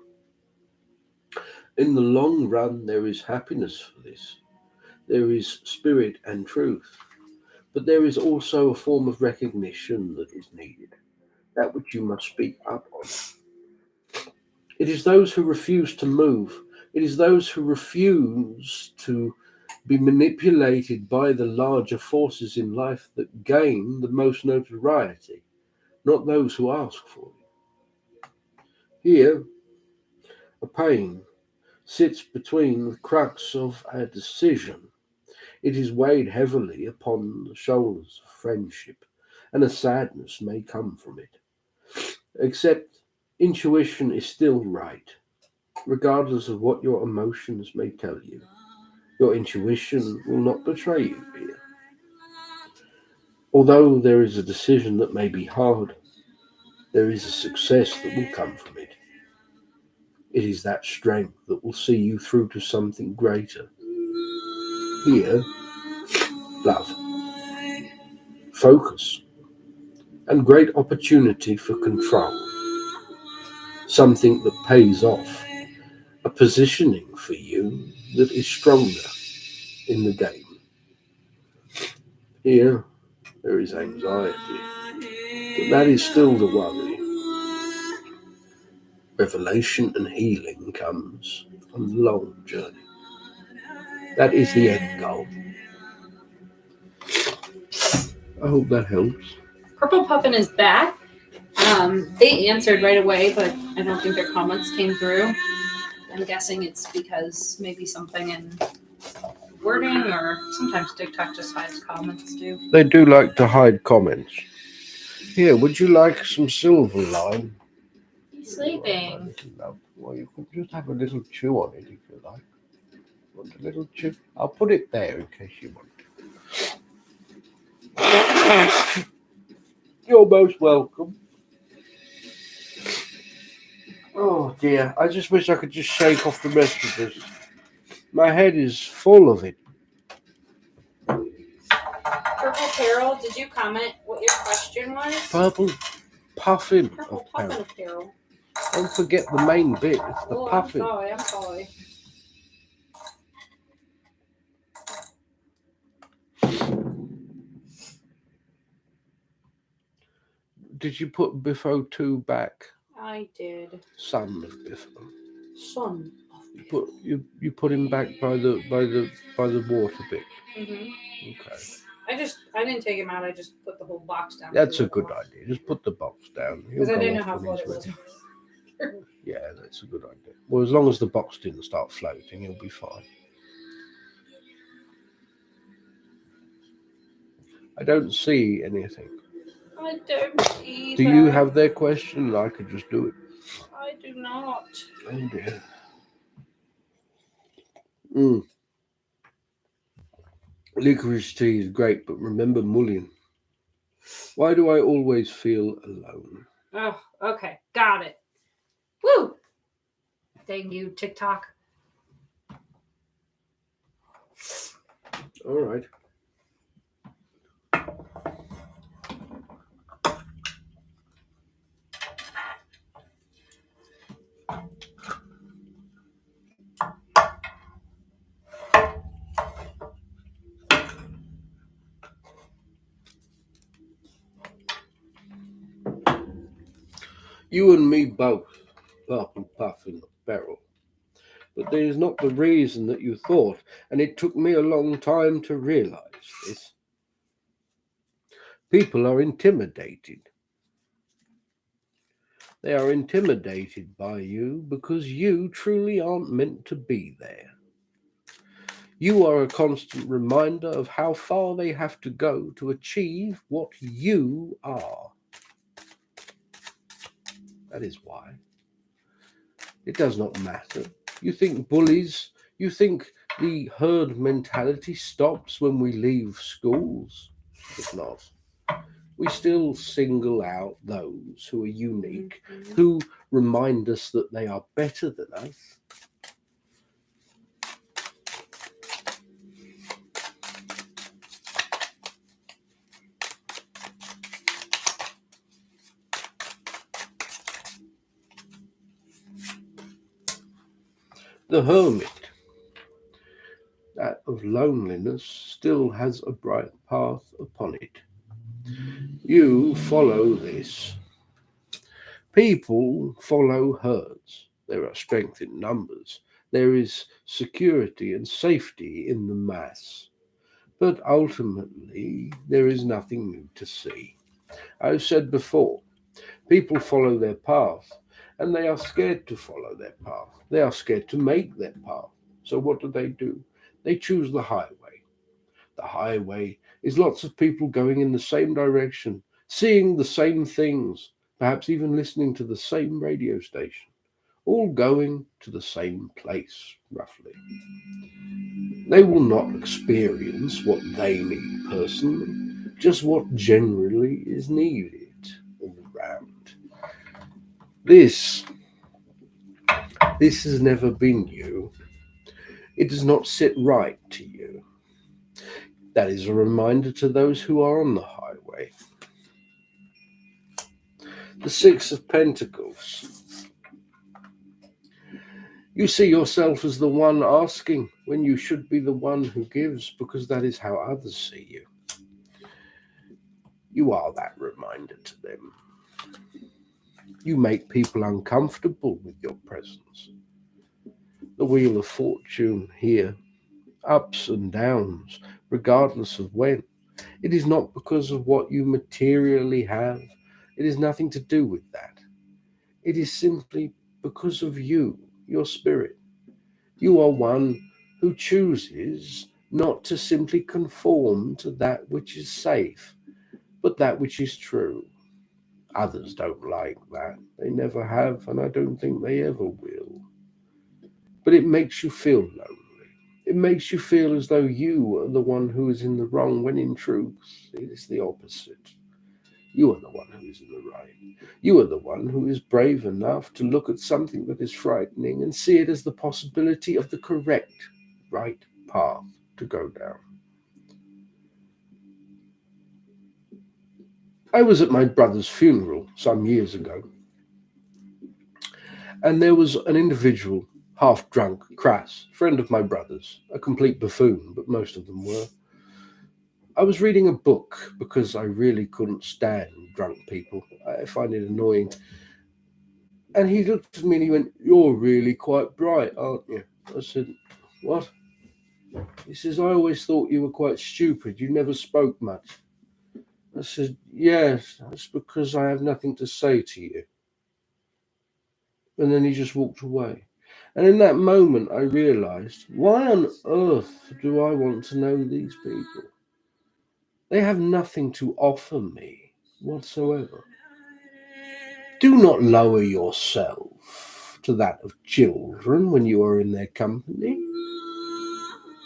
In the long run, there is happiness for this. There is spirit and truth. But there is also a form of recognition that is needed, that which you must speak up on. It is those who refuse to move. It is those who refuse to be manipulated by the larger forces in life that gain the most notoriety, not those who ask for it. Here, a pain sits between the crux of a decision. It is weighed heavily upon the shoulders of friendship, and a sadness may come from it. Except intuition is still right, regardless of what your emotions may tell you. Your intuition will not betray you here. Although there is a decision that may be hard, there is a success that will come from it. It is that strength that will see you through to something greater. Here, love, focus, and great opportunity for control. Something that pays off. A positioning for you that is stronger in the game. Here, there is anxiety, but that is still the worry. Revelation and healing comes on the long journey. That is the end goal. I hope that helps. Purple Puffin is back. They answered right away, but I don't think their comments came through. I'm guessing it's because maybe something in wording, or sometimes TikTok just hides comments too. They do like to hide comments. Here, would you like some silver lime? He's sleeping. Love. Well, you can just have a little chew on it if you like. Want a little chew? I'll put it there in case you want. You're most welcome. Oh dear, I just wish I could just shake off the rest of this. My head is full of it. Purple Carol, did you comment what your question was? Purple puffin Purple of puffin Carol. of Carol. Don't forget the main bit, it's the Oh, puffin. I'm sorry. Did you put Biffo 2 back? I did. Son of Biffo. Son. You put him back by the water bit. Mm-hmm. Okay. I didn't take him out. I just put the whole box down. That's a good idea. Just put the box down. Because I He'll go didn't know off how when float he's it was. ready. Yeah, that's a good idea. Well, as long as the box didn't start floating, he'll be fine. I don't see anything. I don't either. Do you have their question? I could just do it. I do not. Oh dear. Licorice tea is great, but remember mullein. Why do I always feel alone? Oh, okay. Got it. Woo! Thank you, TikTok. All right. You and me both, Purple Puffin Barrel. But that is not the reason that you thought, and it took me a long time to realize this. People are intimidated. They are intimidated by you because you truly aren't meant to be there. You are a constant reminder of how far they have to go to achieve what you are. That is why. It does not matter. You think bullies, you think the herd mentality stops when we leave schools? It's not. We still single out those who are unique, who remind us that they are better than us. The hermit, that of loneliness, still has a bright path upon it. You follow this. People follow herds. There are strength in numbers. There is security and safety in the mass. But ultimately, there is nothing new to see. I've said before, people follow their path, and they are scared to follow their path. They are scared to make their path. So what do? They choose the highway. The highway is lots of people going in the same direction, seeing the same things, perhaps even listening to the same radio station, all going to the same place, roughly. They will not experience what they need personally, just what generally is needed all around. This has never been you. It does not sit right to you. That is a reminder to those who are on the highway. The Six of Pentacles. You see yourself as the one asking when you should be the one who gives, because that is how others see you. You are that reminder to them. You make people uncomfortable with your presence. The Wheel of Fortune here, ups and downs, regardless of when. It is not because of what you materially have. It is nothing to do with that. It is simply because of you, your spirit. You are one who chooses not to simply conform to that which is safe, but that which is true. Others don't like that. They never have, and I don't think they ever will. But it makes you feel lonely. It makes you feel as though you are the one who is in the wrong, when in truth, it is the opposite. You are the one who is in the right. You are the one who is brave enough to look at something that is frightening and see it as the possibility of the correct, right path to go down. I was at my brother's funeral some years ago, and there was an individual, half drunk, crass, friend of my brother's, a complete buffoon, but most of them were. I was reading a book because I really couldn't stand drunk people. I find it annoying. And he looked at me and he went, "You're really quite bright, aren't you?" I said, "What?" He says, "I always thought you were quite stupid. You never spoke much." I said, "Yes, that's because I have nothing to say to you." And then he just walked away. And in that moment, I realized, why on earth do I want to know these people? They have nothing to offer me whatsoever. Do not lower yourself to that of children when you are in their company.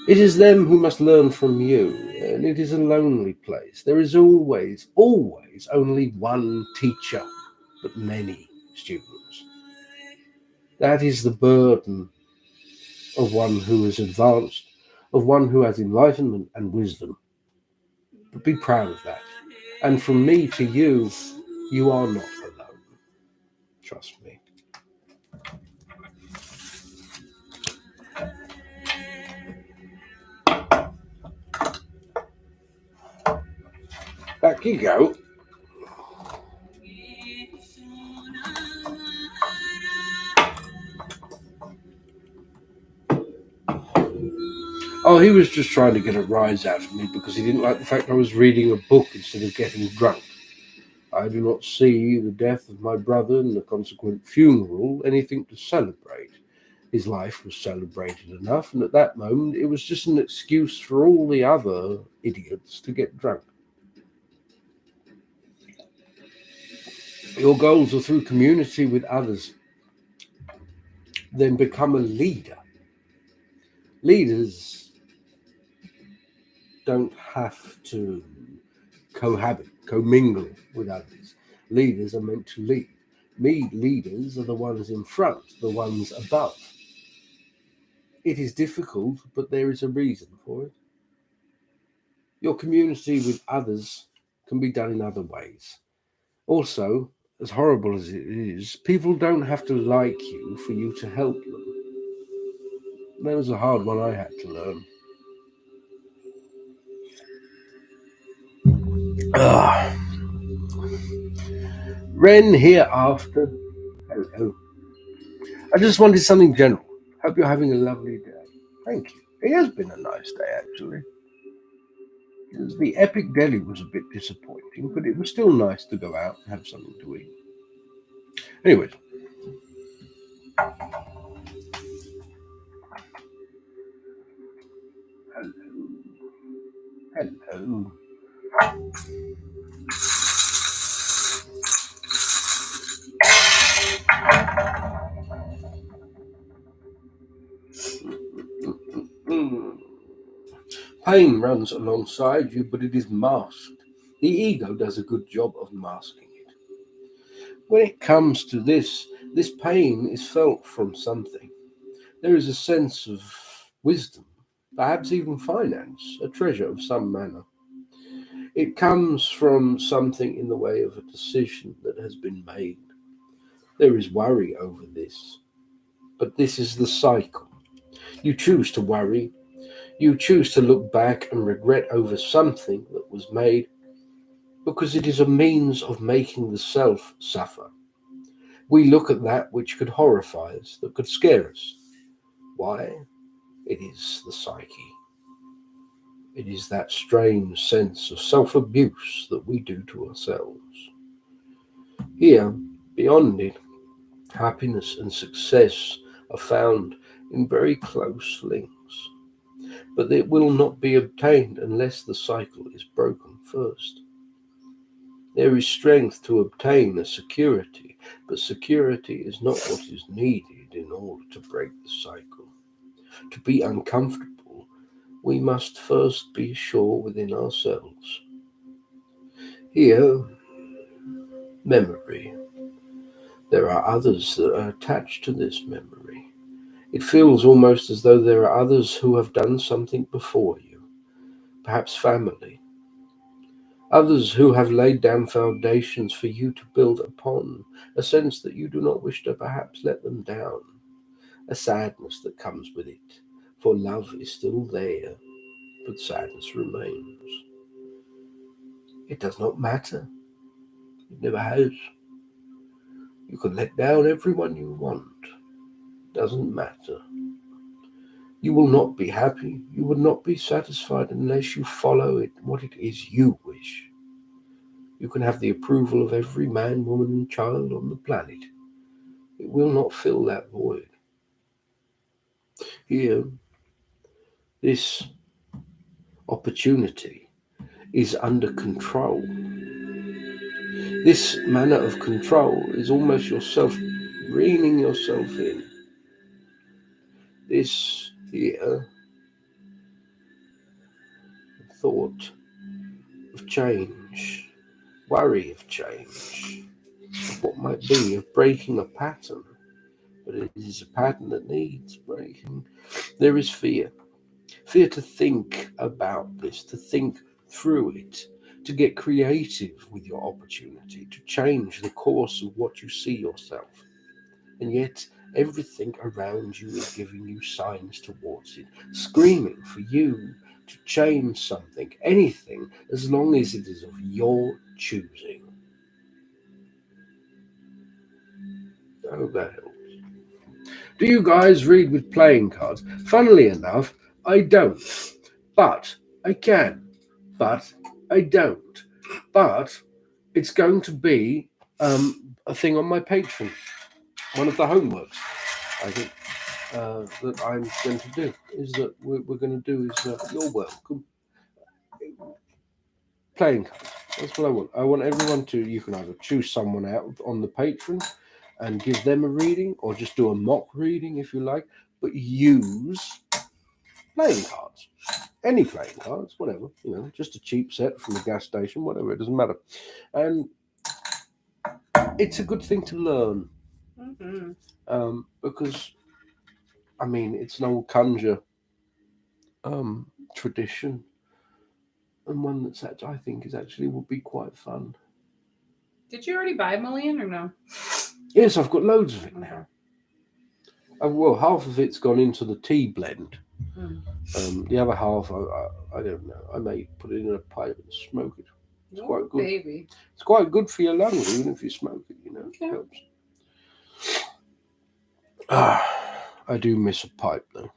It is them who must learn from you, and it is a lonely place. There is always, always only one teacher, but many students. That is the burden of one who is advanced, of one who has enlightenment and wisdom. But be proud of that. And from me to you, you are not alone. Trust me. Back you go. Oh, he was just trying to get a rise out of me because he didn't like the fact I was reading a book instead of getting drunk. I do not see the death of my brother and the consequent funeral anything to celebrate. His life was celebrated enough, and at that moment it was just an excuse for all the other idiots to get drunk. Your goals are through community with others. Then become a leader. Leaders don't have to cohabit, commingle with others. Leaders are meant to lead. Leaders are the ones in front, the ones above. It is difficult, but there is a reason for it. Your community with others can be done in other ways. Also, as horrible as it is, people don't have to like you for you to help them. That was a hard one I had to learn. Ah, Ren hereafter. Hello. I just wanted something general. Hope you're having a lovely day. Thank you. It has been a nice day, actually. The epic deli was a bit disappointing, but it was still nice to go out and have something to eat. Anyways, hello. Hello. Mm. Pain runs alongside you, but it is masked. The ego does a good job of masking it. When it comes to this pain is felt from something. There is a sense of wisdom, perhaps even finance, a treasure of some manner. It comes from something in the way of a decision that has been made. There is worry over this, but this is the cycle. You choose to worry, you choose to look back and regret over something that was made because it is a means of making the self suffer. We look at that which could horrify us, that could scare us. Why? It is the psyche. It is that strange sense of self abuse that we do to ourselves. Here, beyond it, happiness and success are found in very close links, but it will not be obtained unless the cycle is broken first. There is strength to obtain a security, but security is not what is needed in order to break the cycle. To be uncomfortable, we must first be sure within ourselves. Here, memory. There are others that are attached to this memory. It feels almost as though there are others who have done something before you, perhaps family, others who have laid down foundations for you to build upon, a sense that you do not wish to perhaps let them down, a sadness that comes with it, for love is still there, but sadness remains. It does not matter, it never has. You can let down everyone you want, it doesn't matter. You will not be happy, you will not be satisfied unless you follow it, what it is you wish. You can have the approval of every man, woman, and child on the planet. It will not fill that void. Here, this opportunity is under control. This manner of control is almost yourself reining yourself in. This here thought of change, worry of change, of what might be, of breaking a pattern, but it is a pattern that needs breaking. There is fear. Fear to think about this, to think through it, to get creative with your opportunity, to change the course of what you see yourself. And yet, everything around you is giving you signs towards it, screaming for you to change something, anything, as long as it is of your choosing. I hope that helps. Do you guys read with playing cards? Funnily enough, I don't. But I can. But I don't. But it's going to be a thing on my Patreon. One of the homeworks, I think, that I'm going to do is that we're going to do is you're welcome. Playing cards. That's what I want. I want everyone to. You can either choose someone out on the Patreon and give them a reading, or just do a mock reading if you like. But use playing cards. Any playing cards, whatever, just a cheap set from the gas station, whatever, it doesn't matter. And it's a good thing to learn because, I mean, it's an old conjure tradition and one that's actually, I think, is actually would be quite fun. Did you already buy a million or no? Yes, I've got loads of it now. Well, half of it's gone into the tea blend. The other half, I don't know. I may put it in a pipe and smoke it. It's quite good. Baby. It's quite good for your lungs, even if you smoke it. Okay. It helps. I do miss a pipe though.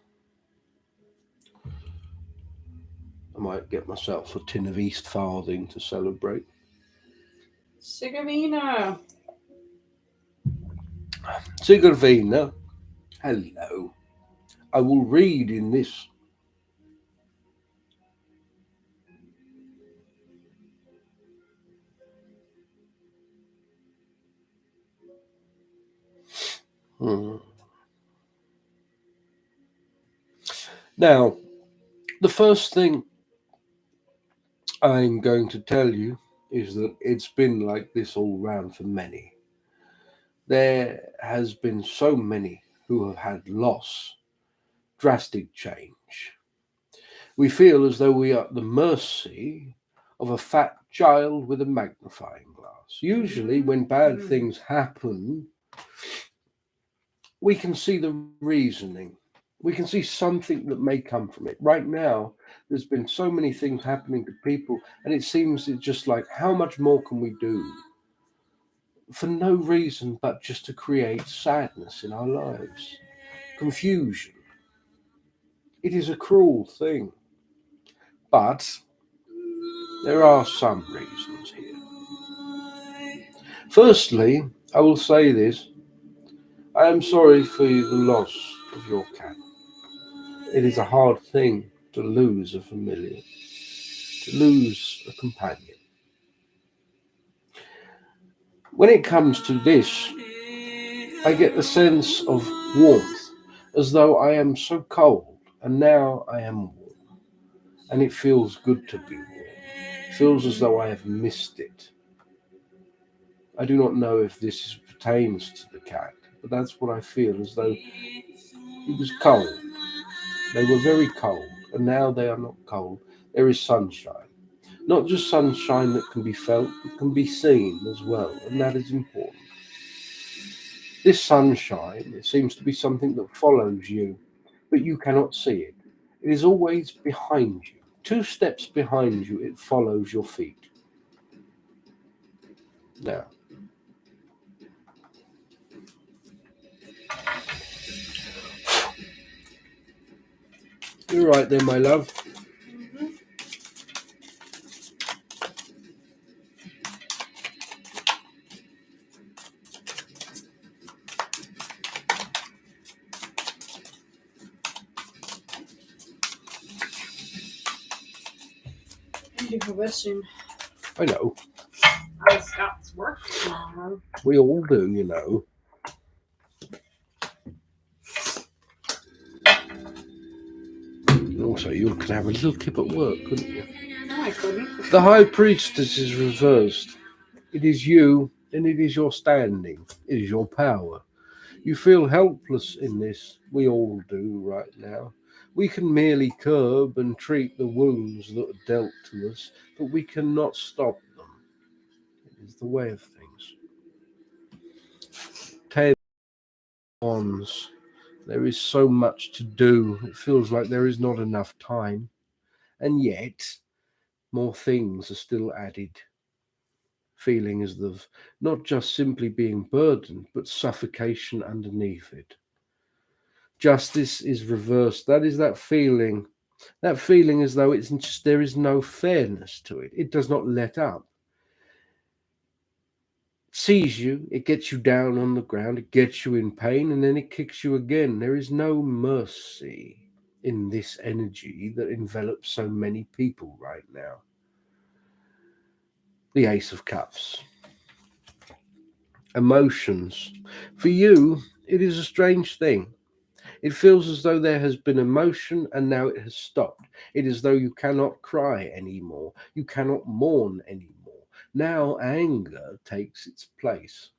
I might get myself a tin of East Farthing to celebrate. Sigurvina. Sigurvina, hello. I will read in this. Now, the first thing I'm going to tell you is that it's been like this all round for many. There has been so many who have had loss, drastic change. We feel as though we are at the mercy of a fat child with a magnifying glass. Usually, when bad things happen, we can see the reasoning. We can see something that may come from it. Right now, there's been so many things happening to people, and it seems it's just like, how much more can we do? For no reason but just to create sadness in our lives, confusion. It is a cruel thing. But there are some reasons here. Firstly, I will say this. I am sorry for the loss of your cat. It is a hard thing to lose a familiar, to lose a companion. When it comes to this, I get the sense of warmth, as though I am so cold and now I am warm. And it feels good to be warm. It feels as though I have missed it. I do not know if this pertains to the cat, but that's what I feel, as though it was cold. They were very cold, and now they are not cold. There is sunshine. Not just sunshine that can be felt, but can be seen as well, and that is important. This sunshine, it seems to be something that follows you, but you cannot see it. It is always behind you. 2 steps behind you, it follows your feet. Now, you're right there, my love. Thank you for listening. I know. I've got work tomorrow. We all do, you know. And also, you could have a little kip at work, couldn't you? No, I couldn't. The High Priestess is reversed. It is you, and it is your standing. It is your power. You feel helpless in this. We all do right now. We can merely curb and treat the wounds that are dealt to us, but we cannot stop them. It is the way of things. 10 Wands. There is so much to do. It feels like there is not enough time. And yet, more things are still added. Feeling as though not just simply being burdened, but suffocation underneath it. Justice is reversed. That is that feeling as though it's just there is no fairness to it. It does not let up. It sees you, it gets you down on the ground, it gets you in pain, and then it kicks you again. There is no mercy in this energy that envelops so many people right now. The Ace of Cups. Emotions. For you, it is a strange thing. It feels as though there has been emotion and now it has stopped. It is as though you cannot cry anymore. You cannot mourn anymore. Now anger takes its place.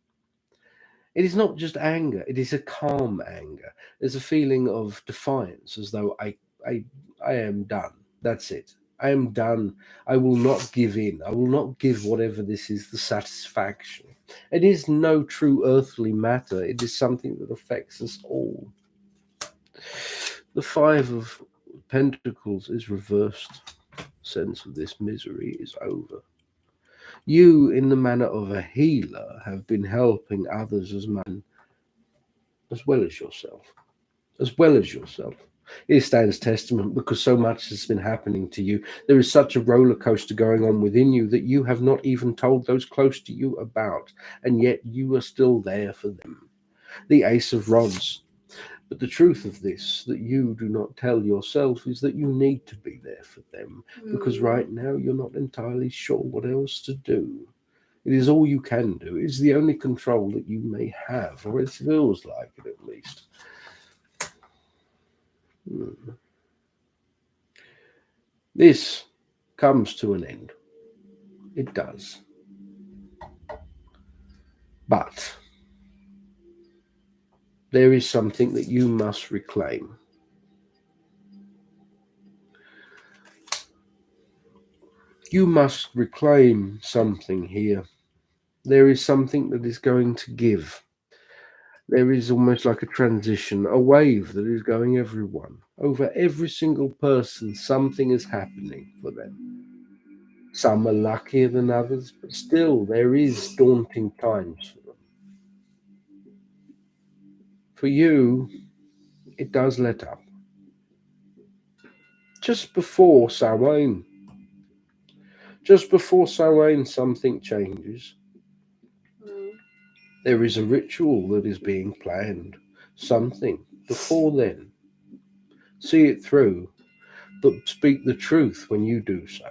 It is not just anger, it is a calm anger. There's a feeling of defiance, as though I am done. That's it. I am done. I will not give in. I will not give whatever this is the satisfaction. It is no true earthly matter. It is something that affects us all. The Five of Pentacles is reversed. Sense of this misery is over. You, in the manner of a healer, have been helping others as man, as well as yourself. As well as yourself. It stands testament because so much has been happening to you. There is such a roller coaster going on within you that you have not even told those close to you about, and yet you are still there for them. The Ace of Rods. But the truth of this that you do not tell yourself is that you need to be there for them because right now you're not entirely sure what else to do. It is all you can do. It is the only control that you may have, or it feels like it at least. This comes to an end. It does. But there is something that you must reclaim. You must reclaim something here. There is something that is going to give. There is almost like a transition, a wave that is going everyone. Over every single person, something is happening for them. Some are luckier than others, but still there is daunting times for them. For you, it does let up. Just before Samhain, something changes. There is a ritual that is being planned. Something before then. See it through, but speak the truth when you do so.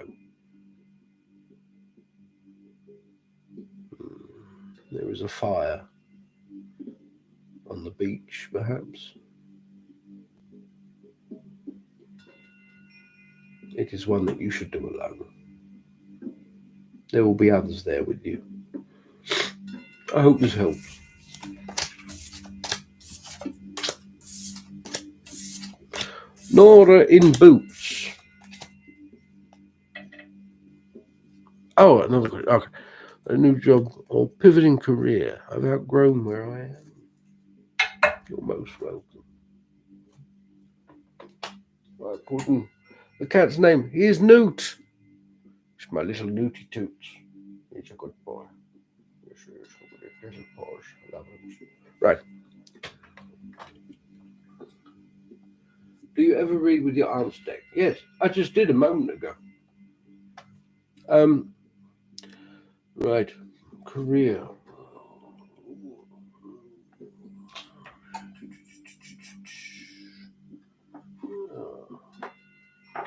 There is a fire on the beach, perhaps. It is one that you should do alone. There will be others there with you. I hope this helps. Nora in boots. Oh, another question. Okay. A new job or pivoting career. I've outgrown where I am. You're most welcome. Right, Gordon. The cat's name. He is Newt. It's my little Newty Toots. He's a good boy. Yes, he is. Look at his little paws. I love him. Right. Do you ever read with your aunt's deck? Yes, I just did a moment ago. Right. Career.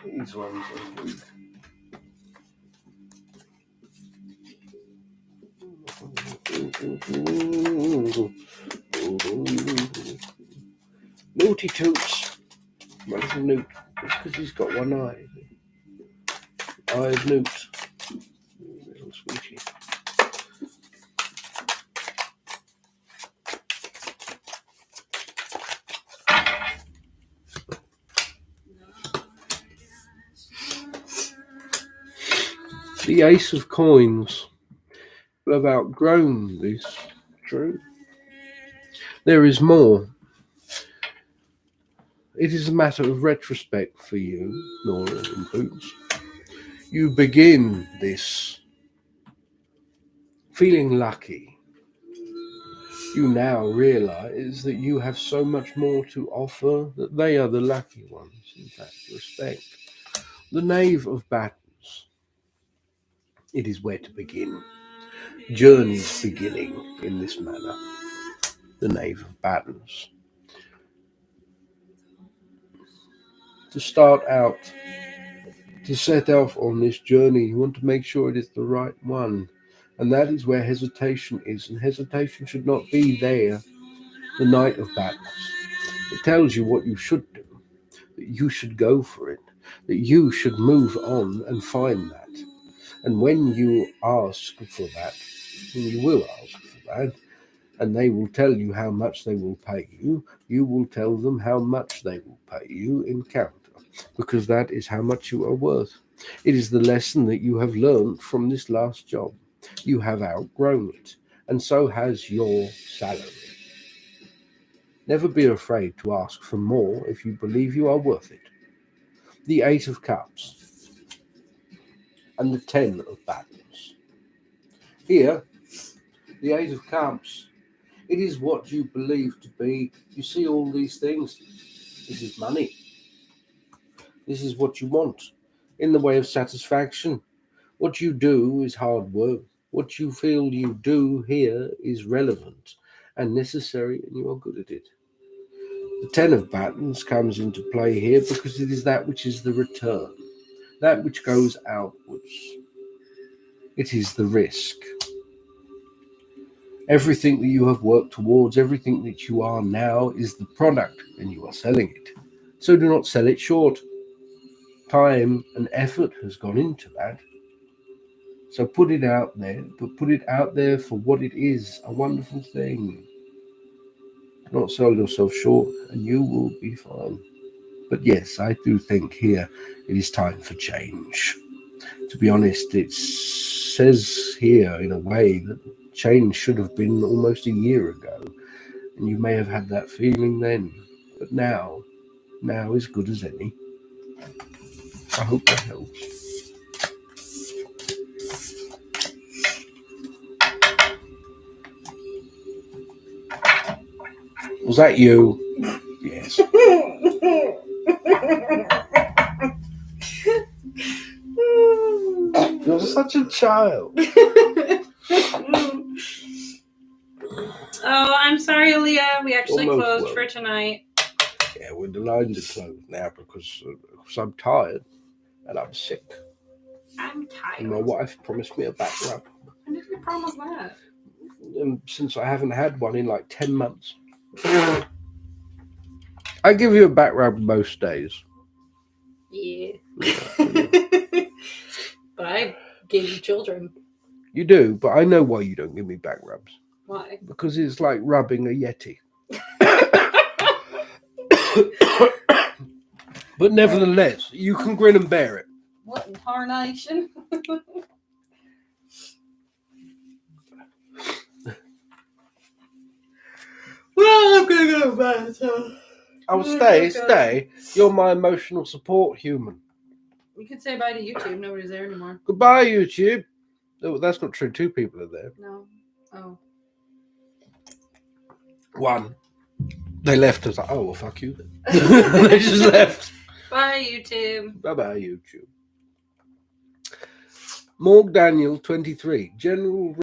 These ones are good. Naughty Toots. My little Newt. It's because he's got one eye. Eye of Newt. Little sweetie. The Ace of Coins. You have outgrown this. True. There is more. It is a matter of retrospect for you, Nora in Boots. You begin this feeling lucky. You now realize that you have so much more to offer, that they are the lucky ones. In fact, respect. The Knave of Battles. It is where to begin. Journeys beginning in this manner. The Knave of Battles. To start out, to set off on this journey, you want to make sure it is the right one. And that is where hesitation is. And hesitation should not be there. The Knight of Battles. It tells you what you should do. That you should go for it. That you should move on and find that. And when you ask for that, and you will ask for that, and they will tell you how much they will pay you, you will tell them how much they will pay you in counter. Because that is how much you are worth. It is the lesson that you have learned from this last job. You have outgrown it, and so has your salary. Never be afraid to ask for more if you believe you are worth it. The Eight of Cups and the 10 of Battles. Here, the Eight of Cups, it is what you believe to be. You see all these things. This is money. This is what you want in the way of satisfaction. What you do is hard work. What you feel you do here is relevant and necessary, and you are good at it. The 10 of Battles comes into play here because it is that which is the return, that which goes outwards. It is the risk. Everything that you have worked towards, everything that you are now is the product, and you are selling it. So do not sell it short. Time and effort has gone into that. So put it out there, but put it out there for what it is, a wonderful thing. Do not sell yourself short, and you will be fine. But yes, I do think here it is time for change. To be honest, it says here in a way that change should have been almost a year ago, and you may have had that feeling then. But now is good as any. I hope that helps. Was that you? Yes. You're such a child. I'm sorry, Aaliyah. We actually Almost closed well. for tonight. Yeah, we're delaying to close now because I'm tired and I'm sick. I'm tired. And my wife promised me a back rub. When did we promise that? And since I haven't had one in like 10 months. I give you a back rub most days. Yeah. But I gave you children. You do, but I know why you don't give me back rubs. Why? Because it's like rubbing a Yeti. But nevertheless, you can grin and bear it. What in tarnation? Well, I'm gonna go to bed. So. Oh, stay. You're my emotional support human. We could say bye to YouTube. Nobody's there anymore. Goodbye, YouTube. Oh, that's not true. 2 people are there. No. Oh. 1. They left. I was like, oh, well, fuck you then. They just left. Bye, YouTube. Bye-bye, YouTube. Morg Daniel, 23. General